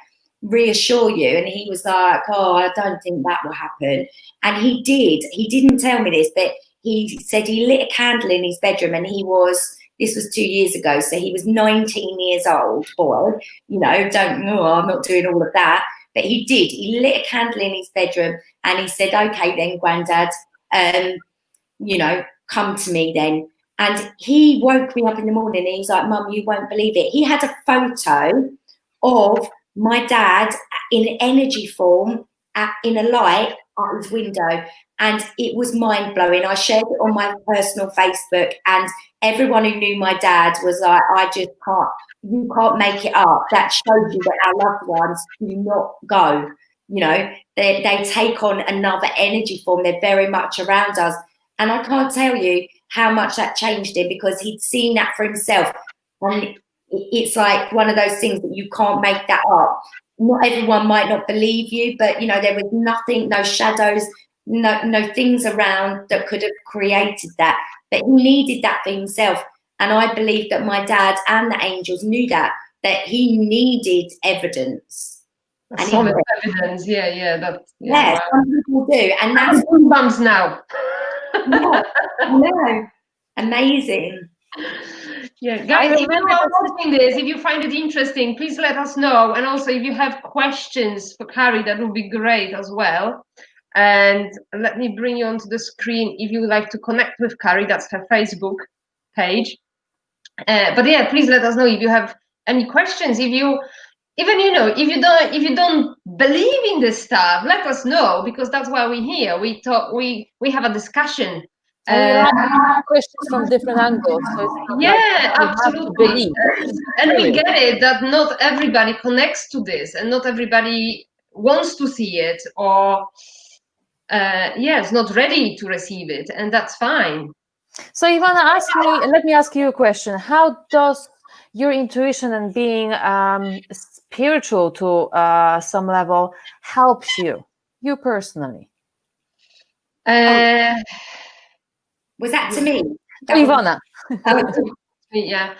reassure you. And he was like, oh, I don't think that will happen. And he did. He didn't tell me this, but he said he lit a candle in his bedroom, and this was 2 years ago, so he was 19 years old, boy, you know, I'm not doing all of that. But he did. He lit a candle in his bedroom, and he said, okay then, Granddad, you know, come to me then. And he woke me up in the morning, and he was like, Mum, you won't believe it. He had a photo of my dad in energy form in a light at his window. And it was mind-blowing. I shared it on my personal Facebook, and everyone who knew my dad was like, you can't make it up. That shows you that our loved ones do not go. You know, they take on another energy form. They're very much around us. And I can't tell you how much that changed him, because he'd seen that for himself. And it's like one of those things that you can't make that up. Not everyone might not believe you, but, you know, there was nothing, no shadows, no things around that could have created that. But he needed that for himself. And I believe that my dad and the angels knew that he needed evidence. Solid evidence, yeah. Wow. Some people do. And that's goosebumps now. Yeah, no. Amazing. Yeah, guys, if you are watching this, if you find it interesting, please let us know. And also, if you have questions for Carrie, that would be great as well. And let me bring you onto the screen if you would like to connect with Carrie. That's her Facebook page. But yeah, please let us know if you have any questions. If you don't believe in this stuff, let us know, because that's why we're here. We talk. We have a discussion. Questions from different angles. So yeah, absolutely. And we get it that not everybody connects to this, and not everybody wants to see it, or is not ready to receive it, and that's fine. So Ivana, let me ask you a question. How does your intuition and being spiritual to some level helps you personally? Was that to me? Ivana. Yeah.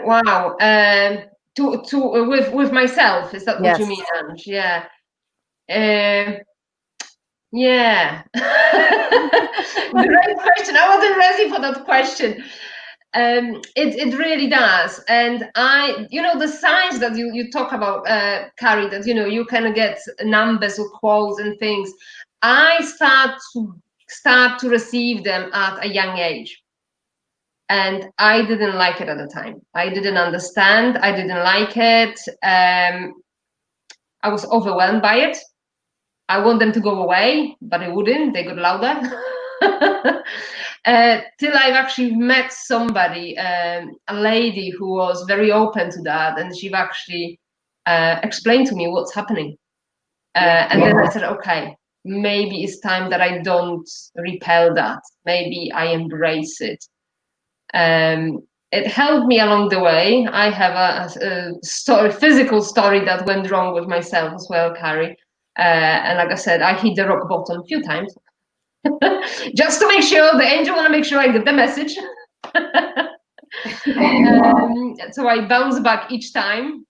Wow. With myself, is that what you mean, Ange? Yeah. Yeah. Great question. I wasn't ready for that question. It really does. And the signs that you talk about, Carrie, that, you can get numbers or quotes and things. I start to receive them at a young age. And I didn't like it at the time. I didn't understand. I didn't like it. I was overwhelmed by it. I want them to go away, but they wouldn't. They got louder. Till I've actually met somebody, a lady who was very open to that, and she actually explained to me what's happening. And then I said, okay, maybe it's time that I don't repel that. Maybe I embrace it. It helped me along the way. I have a physical story that went wrong with myself as well, Carrie. And like I said, I hit the rock bottom a few times. Just to make sure, the angel want to make sure I get the message. So I bounce back each time.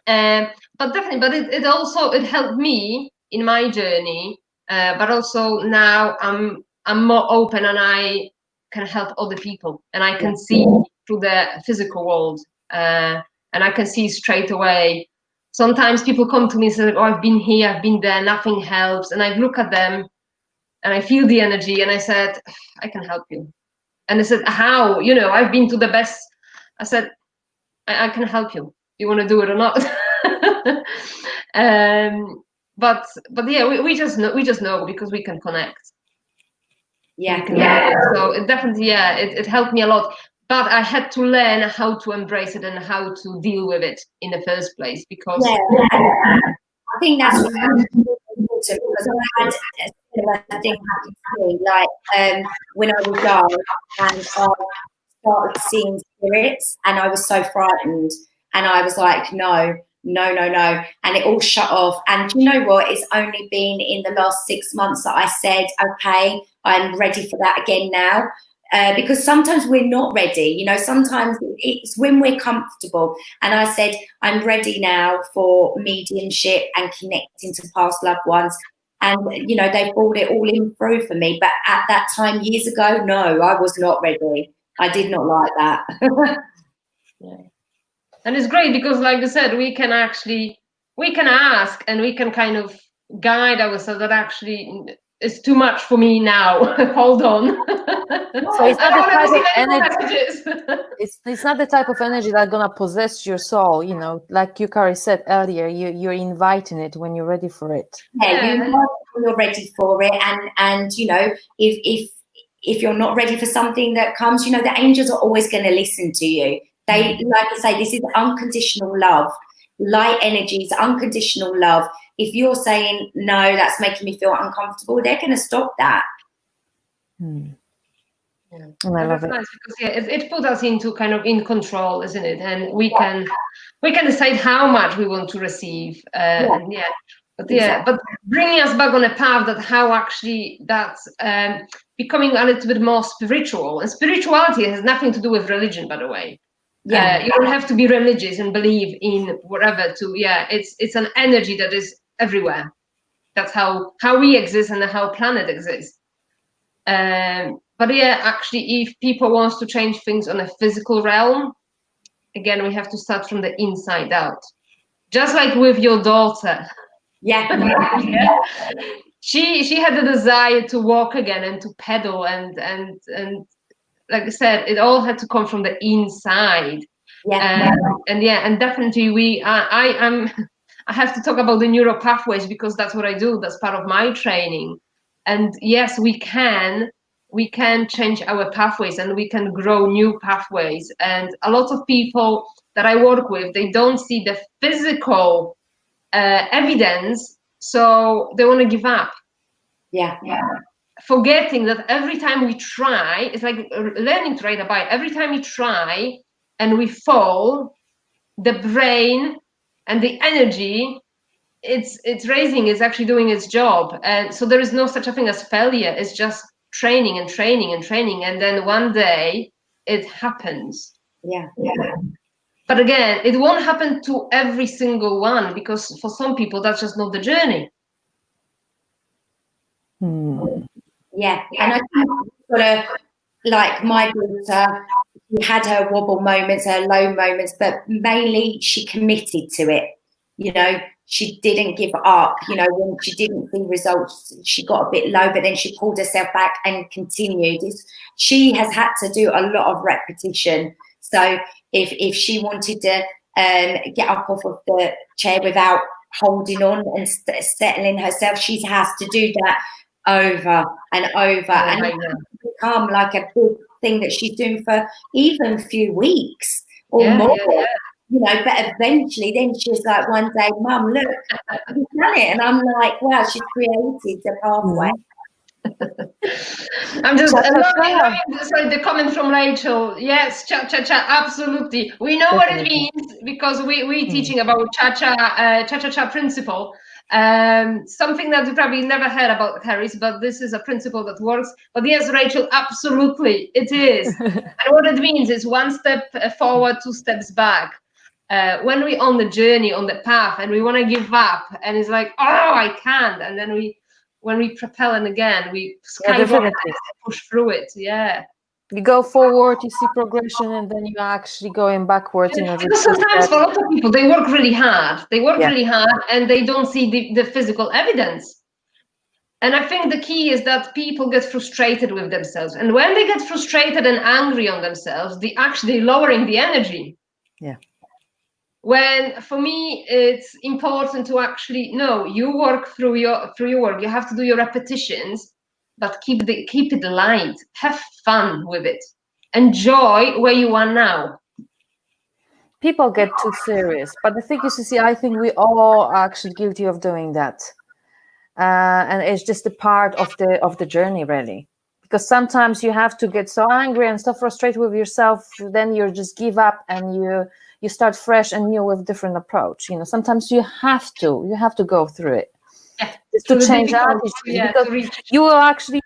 But definitely, it helped me in my journey. But also now I'm more open, and I can help other people, and I can see through the physical world, and I can see straight away. Sometimes people come to me and say, oh, I've been here, I've been there, nothing helps. And I look at them and I feel the energy, and I said, I can help you. And I said, how? You know, I've been to the best. I said, I can help you. You want to do it or not? But yeah, we just know because we can connect. Yeah. So it definitely, it helped me a lot. But I had to learn how to embrace it and how to deal with it in the first place, because I think that's really important, because I had a similar thing happen to me, like when I was young, and I started seeing spirits, and I was so frightened, and I was like, no, and it all shut off. And do you know what? It's only been in the last 6 months that I said, okay, I'm ready for that again now. Because sometimes we're not ready, you know, sometimes it's when we're comfortable. And I said, I'm ready now for mediumship and connecting to past loved ones. And, you know, they brought it all in through for me. But at that time, years ago, no, I was not ready. I did not like that. And it's great because, like I said, we can ask and we can kind of guide ourselves that actually it's too much for me now. Hold on. So it's not the type of energy. It's not the type of energy that's gonna possess your soul. You know, like you, Kari, said earlier. You're inviting it when you're ready for it. Yeah, you know when you're ready for it, and you know if you're not ready for something that comes, you know, the angels are always going to listen to you. They, like I say, this is unconditional love. Light energies, unconditional love. If you're saying, no, that's making me feel uncomfortable, they're going to stop that. And I love it. Nice because it puts us into kind of in control, isn't it? And we can decide how much we want to receive. But bringing us back on a path that how actually that's becoming a little bit more spiritual. And spirituality has nothing to do with religion, by the way. You don't have to be religious and believe in whatever it's an energy that is everywhere. That's how we exist and how planet exists. But actually, if people wants to change things on a physical realm, again, we have to start from the inside out. Just like with your daughter. She had the desire to walk again and to pedal and like I said, it all had to come from the inside. And definitely I have to talk about the neural pathways because that's what I do. That's part of my training. And yes, we can change our pathways and we can grow new pathways. And a lot of people that I work with, they don't see the physical evidence, so they want to give up. Forgetting that every time we try, it's like learning to ride a bike. Every time we try and we fall, the brain and the energy, it's raising, it's actually doing its job. And so there is no such a thing as failure. It's just training and training and training. And then one day it happens. But again, it won't happen to every single one because for some people, that's just not the journey. And I think you've got to, like my daughter, she had her wobble moments, her low moments, but mainly she committed to it. You know, she didn't give up. You know, when she didn't see results, she got a bit low, but then she pulled herself back and continued. She has had to do a lot of repetition. So if she wanted to get up off of the chair without holding on and settling herself, she has to do that over and over, and it's become like a big thing that she's doing for even a few weeks or more. You know, but eventually then she's like, one day, Mum, look, you've done it. And I'm like, wow, she's created the pathway. I'm just loving the comment from Rachel. Yes, cha-cha-cha, absolutely. We know what it means because we're teaching about cha-cha-cha principle. Something that you probably never heard about, Harris, but this is a principle that works. But yes, Rachel, absolutely, it is. And what it means is 1 step forward, 2 steps back. When we're on the journey, on the path, and we want to give up, and it's like, oh, I can't. And then when we propel and again, we skyrocket, push through it. You go forward, you see progression, and then you're actually going backwards. You know, because sometimes for a lot of people, they work really hard. They work really hard, and they don't see the physical evidence. And I think the key is that people get frustrated with themselves. And when they get frustrated and angry on themselves, they actually lowering the energy. Yeah. When for me, it's important to actually, no, you work through your work. You have to do your repetitions, but keep it light. Have fun with it. Enjoy where you are now. People get too serious, but the thing is, you see, I think we all are actually guilty of doing that. And it's just a part of the journey, really, because sometimes you have to get so angry and so frustrated with yourself, then you just give up and you start fresh and new with different approach. Sometimes you have to go through it. Yeah, just to change attitude, because you will actually,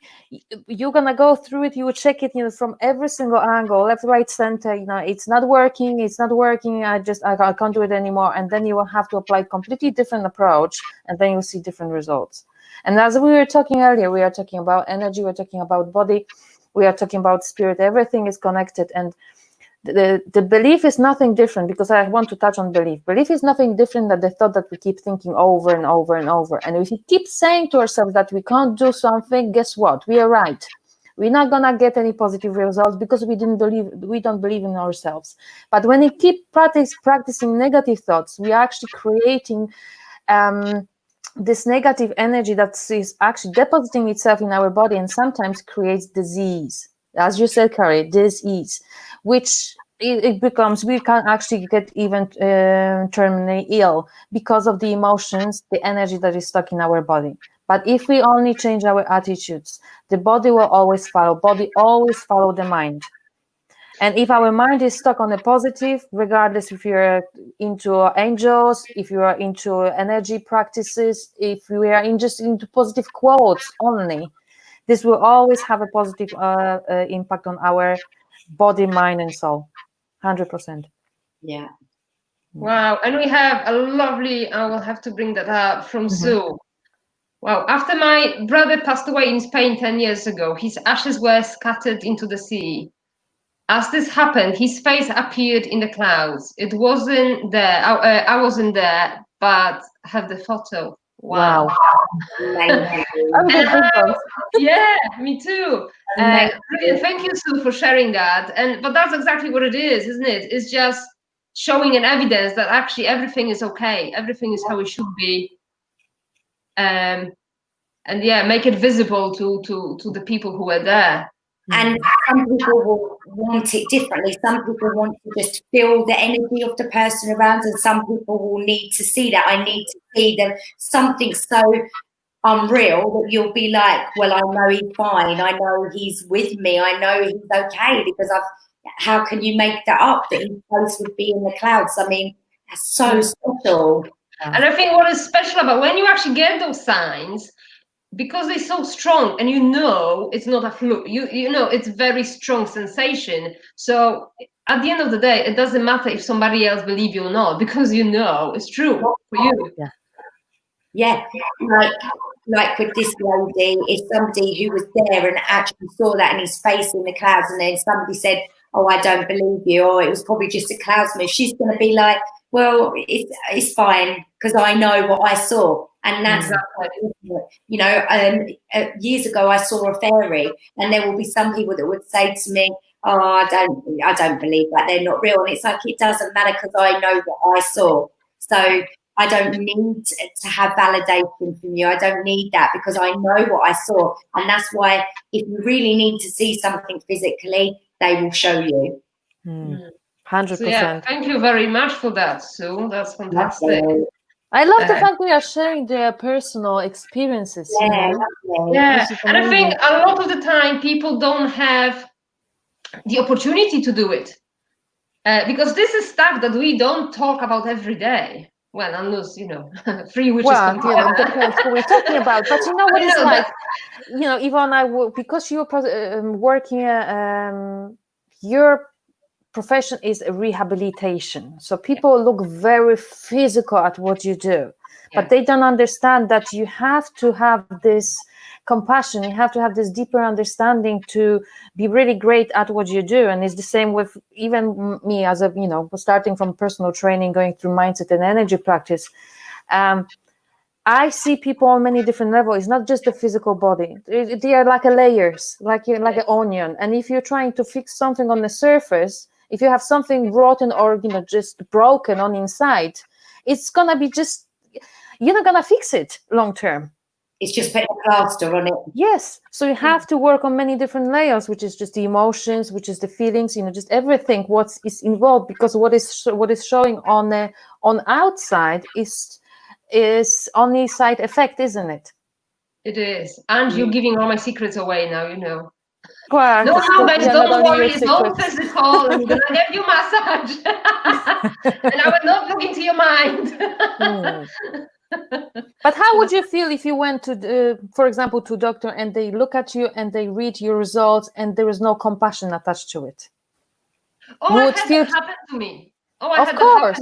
you're gonna go through it, you will check it, from every single angle, left, right, center, it's not working, I can't do it anymore, and then you will have to apply completely different approach, and then you'll see different results. And as we were talking earlier, we are talking about energy, we're talking about body, we are talking about spirit, everything is connected. And the belief is nothing different, because I want to touch on belief. Belief is nothing different than the thought that we keep thinking over and over and over. And if we keep saying to ourselves that we can't do something, guess what? We are right. We're not gonna get any positive results because we don't believe in ourselves. But when we keep practicing negative thoughts, we are actually creating this negative energy that is actually depositing itself in our body, and sometimes creates disease. As you said, Kari, disease, which it becomes, we can actually get even terminally ill because of the emotions, the energy that is stuck in our body. But if we only change our attitudes, the body will always follow. Body always follow the mind. And if our mind is stuck on the positive, regardless if you're into angels, if you are into energy practices, if we are just into positive quotes only, this will always have a positive impact on our body, mind, and soul. 100%. Yeah. Wow. And we have a lovely, I will have to bring that up, from Sue. Wow. After my brother passed away in Spain 10 years ago, his ashes were scattered into the sea. As this happened, his face appeared in the clouds. It wasn't there. I wasn't there, but I have the photo. Wow. Yeah, me too. Brilliant. Thank you, Sue, for sharing that. But that's exactly what it is, isn't it? It's just showing an evidence that actually everything is okay. Everything is how it should be. And yeah, make it visible to the people who were there. And some people will want it differently. Some people want to just feel the energy of the person around, and some people will need to see that. I need to see them, something so unreal that you'll be like, well, I know he's fine. I know he's with me. I know he's okay, because how can you make that up, that his face would be in the clouds? I mean, that's so special. And I think what is special about when you actually get those signs, because they're so strong, and it's not a fluke, you know it's very strong sensation. So at the end of the day, it doesn't matter if somebody else believes you or not, because it's true for you. Like with this lady, if somebody who was there and actually saw that in his face in the clouds, and then somebody said, oh, I don't believe you, or it was probably just a clouds move, she's going to be like, well, it's fine, because I know what I saw. And that's years ago I saw a fairy, and there will be some people that would say to me, oh, I don't believe that, they're not real. And it's like, it doesn't matter, because I know what I saw. So I don't need to have validation from you. I don't need that, because I know what I saw. And that's why if you really need to see something physically, they will show you. 100%. So yeah, thank you very much for that, Sue. That's fantastic. I love the fact we are sharing their personal experiences. Yeah. And I think a lot of the time people don't have the opportunity to do it, because this is stuff that we don't talk about every day. Well, unless, free witches come together. Depends who we're talking about. But you know what it's like? Yvonne, because you're working, your profession is rehabilitation. So people look very physical at what you do, but they don't understand that you have to have this compassion, you have to have this deeper understanding to be really great at what you do. And it's the same with even me, as starting from personal training, going through mindset and energy practice. I see people on many different levels. It's not just the physical body. They are like a layers, like an onion. And if you're trying to fix something on the surface, if you have something rotten or just broken on inside, it's gonna be you're not gonna fix it long term. It's just putting a plaster on it. Yes. So you have to work on many different layers, which is just the emotions, which is the feelings, just everything what is involved, because what is showing on outside is only side effect, isn't it? It is. And you're giving all my secrets away now, Well, no, guys, don't worry. It's all physical. I'm going to give you massage. And I will not look into your mind. But how would you feel if you went to, for example, to a doctor and they look at you and they read your results and there is no compassion attached to it? Oh, I had that happen to me. Of course.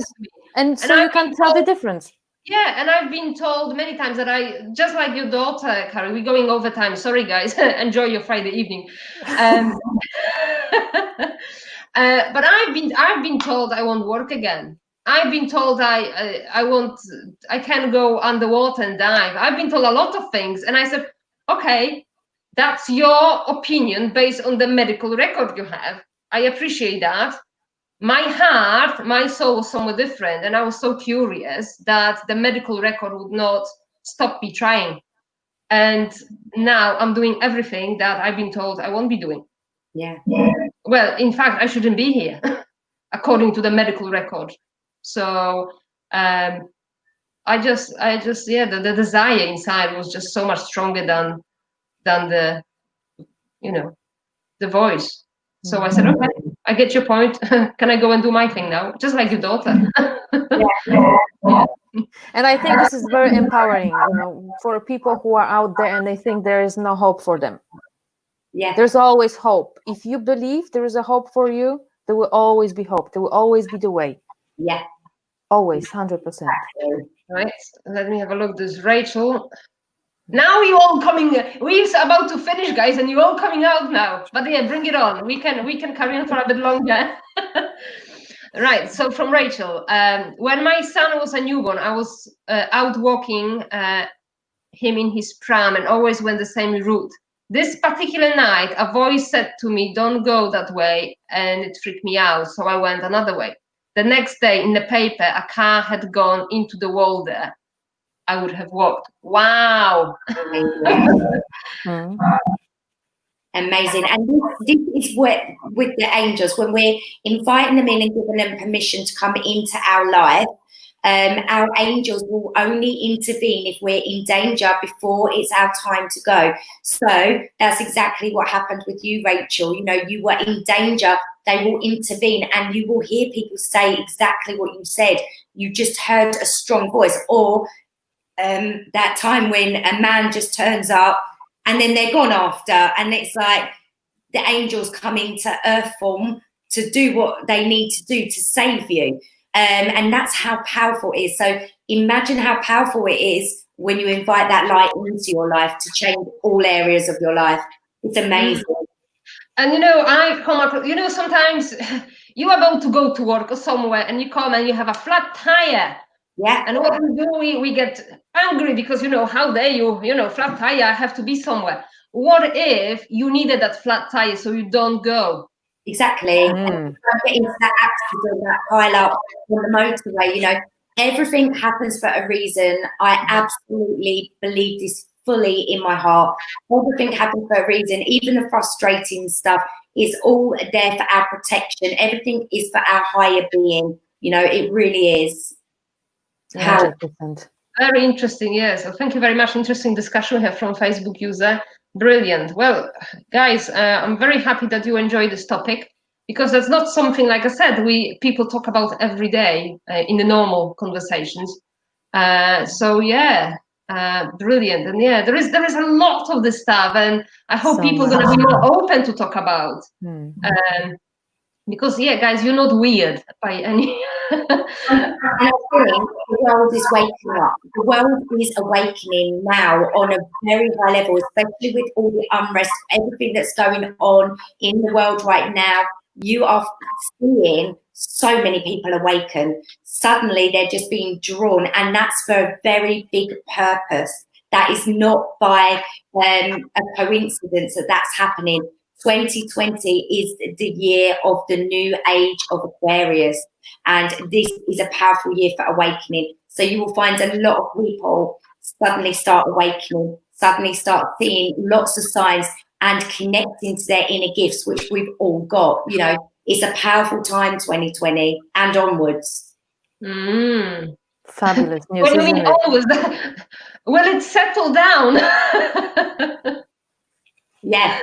And so you can tell the difference. Yeah, and I've been told many times that just like your daughter, Carrie, we're going over time. Sorry, guys. Enjoy your Friday evening. But I've been told I won't work again. I've been told I can go underwater and dive. I've been told a lot of things. And I said, okay, that's your opinion based on the medical record you have. I appreciate that. My heart, my soul was somewhere different. And I was so curious that the medical record would not stop me trying. And now I'm doing everything that I've been told I won't be doing. Yeah. Well, in fact, I shouldn't be here, according to the medical record. So I just the desire inside was just so much stronger than the the voice. So I said, okay, I get your point. Can I go and do my thing now? Just like your daughter. Yeah. And I think this is very empowering, for people who are out there and they think there is no hope for them. Yeah. There's always hope. If you believe there is a hope for you, there will always be hope. There will always be the way. Yeah. Always, 100%. Right. Let me have a look. There's Rachel. Now you all coming. We're about to finish, guys, and you're all coming out now. But yeah, bring it on. We can carry on for a bit longer. Right. So from Rachel, when my son was a newborn, I was out walking him in his pram and always went the same route. This particular night, a voice said to me, "Don't go that way," and it freaked me out. So I went another way. The next day in the paper, a car had gone into the wall there. I would have walked. Wow. Amazing. And this is with the angels, when we're inviting them in and giving them permission to come into our life, our angels will only intervene if we're in danger before it's our time to go. So that's exactly what happened with you, Rachel. You were in danger. They will intervene, and you will hear people say exactly what you said. You just heard a strong voice, or that time when a man just turns up and then they're gone after, and it's like the angels come into earth form to do what they need to do to save you. And that's how powerful it is. So imagine how powerful it is when you invite that light into your life to change all areas of your life. It's amazing. And I've come up, sometimes you're about to go to work or somewhere and you come and you have a flat tire. Yeah. And what we do, we get angry because, how dare you, flat tire, I have to be somewhere. What if you needed that flat tire so you don't go? Exactly. And get into that accident, that pile up on the motorway, everything happens for a reason. I absolutely believe this fully in my heart. Everything happens for a reason. Even the frustrating stuff is all there for our protection. Everything is for our higher being. It really is. 100%. Very interesting. Yes. So thank you very much. Interesting discussion we have from Facebook user. Brilliant. Well, guys, I'm very happy that you enjoy this topic, because that's not something, like I said, people talk about every day in the normal conversations. So yeah, brilliant. And yeah, there is a lot of this stuff, and I hope people are going to be more open to talk about. Because yeah, guys, you're not weird by any. And I think the world is waking up. The world is awakening now on a very high level, especially with all the unrest, everything that's going on in the world right now. you are seeing so many people awaken. Suddenly they're just being drawn, and that's for a very big purpose. That is not by a coincidence that that's happening. 2020 is the year of the new age of Aquarius, and this is a powerful year for awakening. So you will find a lot of people suddenly start awakening, suddenly start seeing lots of signs and connecting to their inner gifts, which we've all got. You know, it's a powerful time, 2020 and onwards. Fabulous news, What do you isn't mean it? always? Will it settle down? Yeah,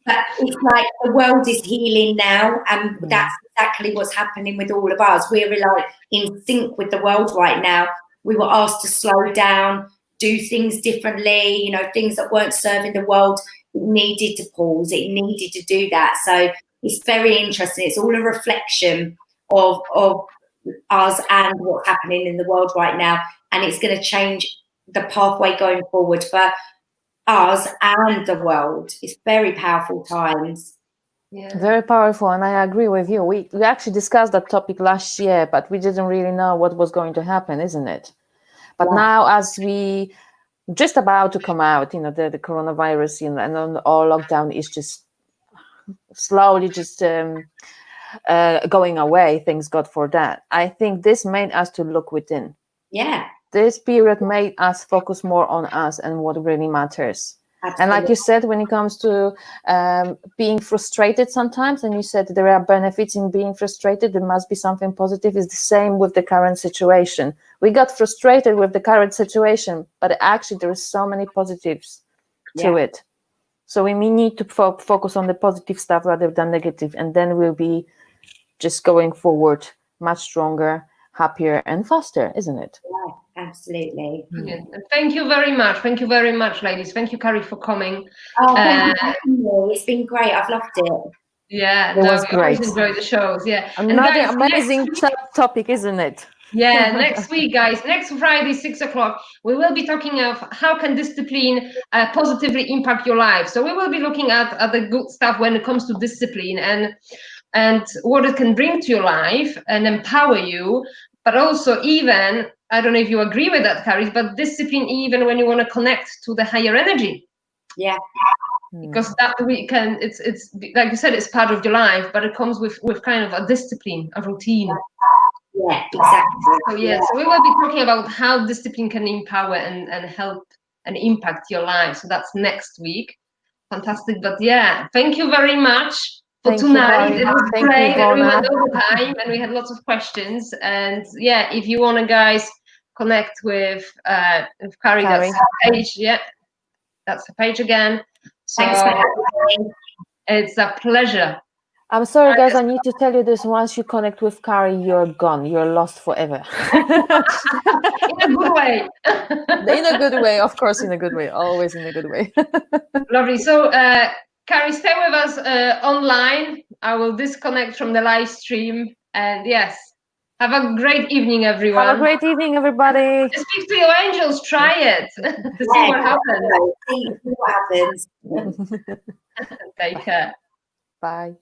but it's like the world is healing now, and that's exactly what's happening with all of us. We're like in sync with the world right now. We were asked to slow down, do things differently, you know, things that weren't serving the world. It needed to pause, it needed to do that. So it's very interesting. It's all a reflection of us and what's happening in the world right now, and it's going to change the pathway going forward for us and the world. It's very powerful times. Yeah. Very powerful, and I agree with you. We actually discussed that topic last year, but we didn't really know what was going to happen, isn't it? But now, as we just about to come out, you know, the coronavirus, you know, and all lockdown is just slowly just going away. Thanks God for that. I think this made us to look within. Yeah. This period made us focus more on us and what really matters. Absolutely. And like you said, when it comes to being frustrated sometimes, and you said there are benefits in being frustrated, there must be something positive. It's the same with the current situation. We got frustrated with the current situation, but actually there is so many positives to it. So we need to focus on the positive stuff rather than negative, and then we'll be just going forward much stronger, happier and faster, isn't it? Yeah, absolutely. Yeah. Thank you very much. Thank you very much, ladies. Thank you, Carrie, for coming. Oh, thank you for having me. It's been great. I've loved it. Yeah, It was we always great. enjoy the shows. Yeah. Another guys, amazing topic, isn't it? Yeah, next week, guys, next Friday, 6 o'clock, we will be talking of how can discipline positively impact your life. So we will be looking at the good stuff when it comes to discipline and what it can bring to your life and empower you. But also even, I don't know if you agree with that, Carrie, but discipline even when you want to connect to the higher energy. Yeah. Because that we can, it's like you said, it's part of your life, but it comes with kind of a discipline, a routine. Yeah, exactly. So so we will be talking about how discipline can empower and help and impact your life. So that's next week. Fantastic. But yeah, thank you very much for tonight. It was great. And we went over time and we had lots of questions. And yeah, if you want to guys connect with Carrie, that's her page. Yeah, that's her page again. So it's a pleasure. I'm sorry, guys. I need to tell you this. Once you connect with Carrie, you're gone. You're lost forever. In a good way. In a good way, of course, in a good way. Always in a good way. Lovely. So, Carrie, stay with us online. I will disconnect from the live stream. And yes, have a great evening, everyone. Have a great evening, everybody. Speak to your angels. Try it to see what happens. See what happens. Take care. Bye.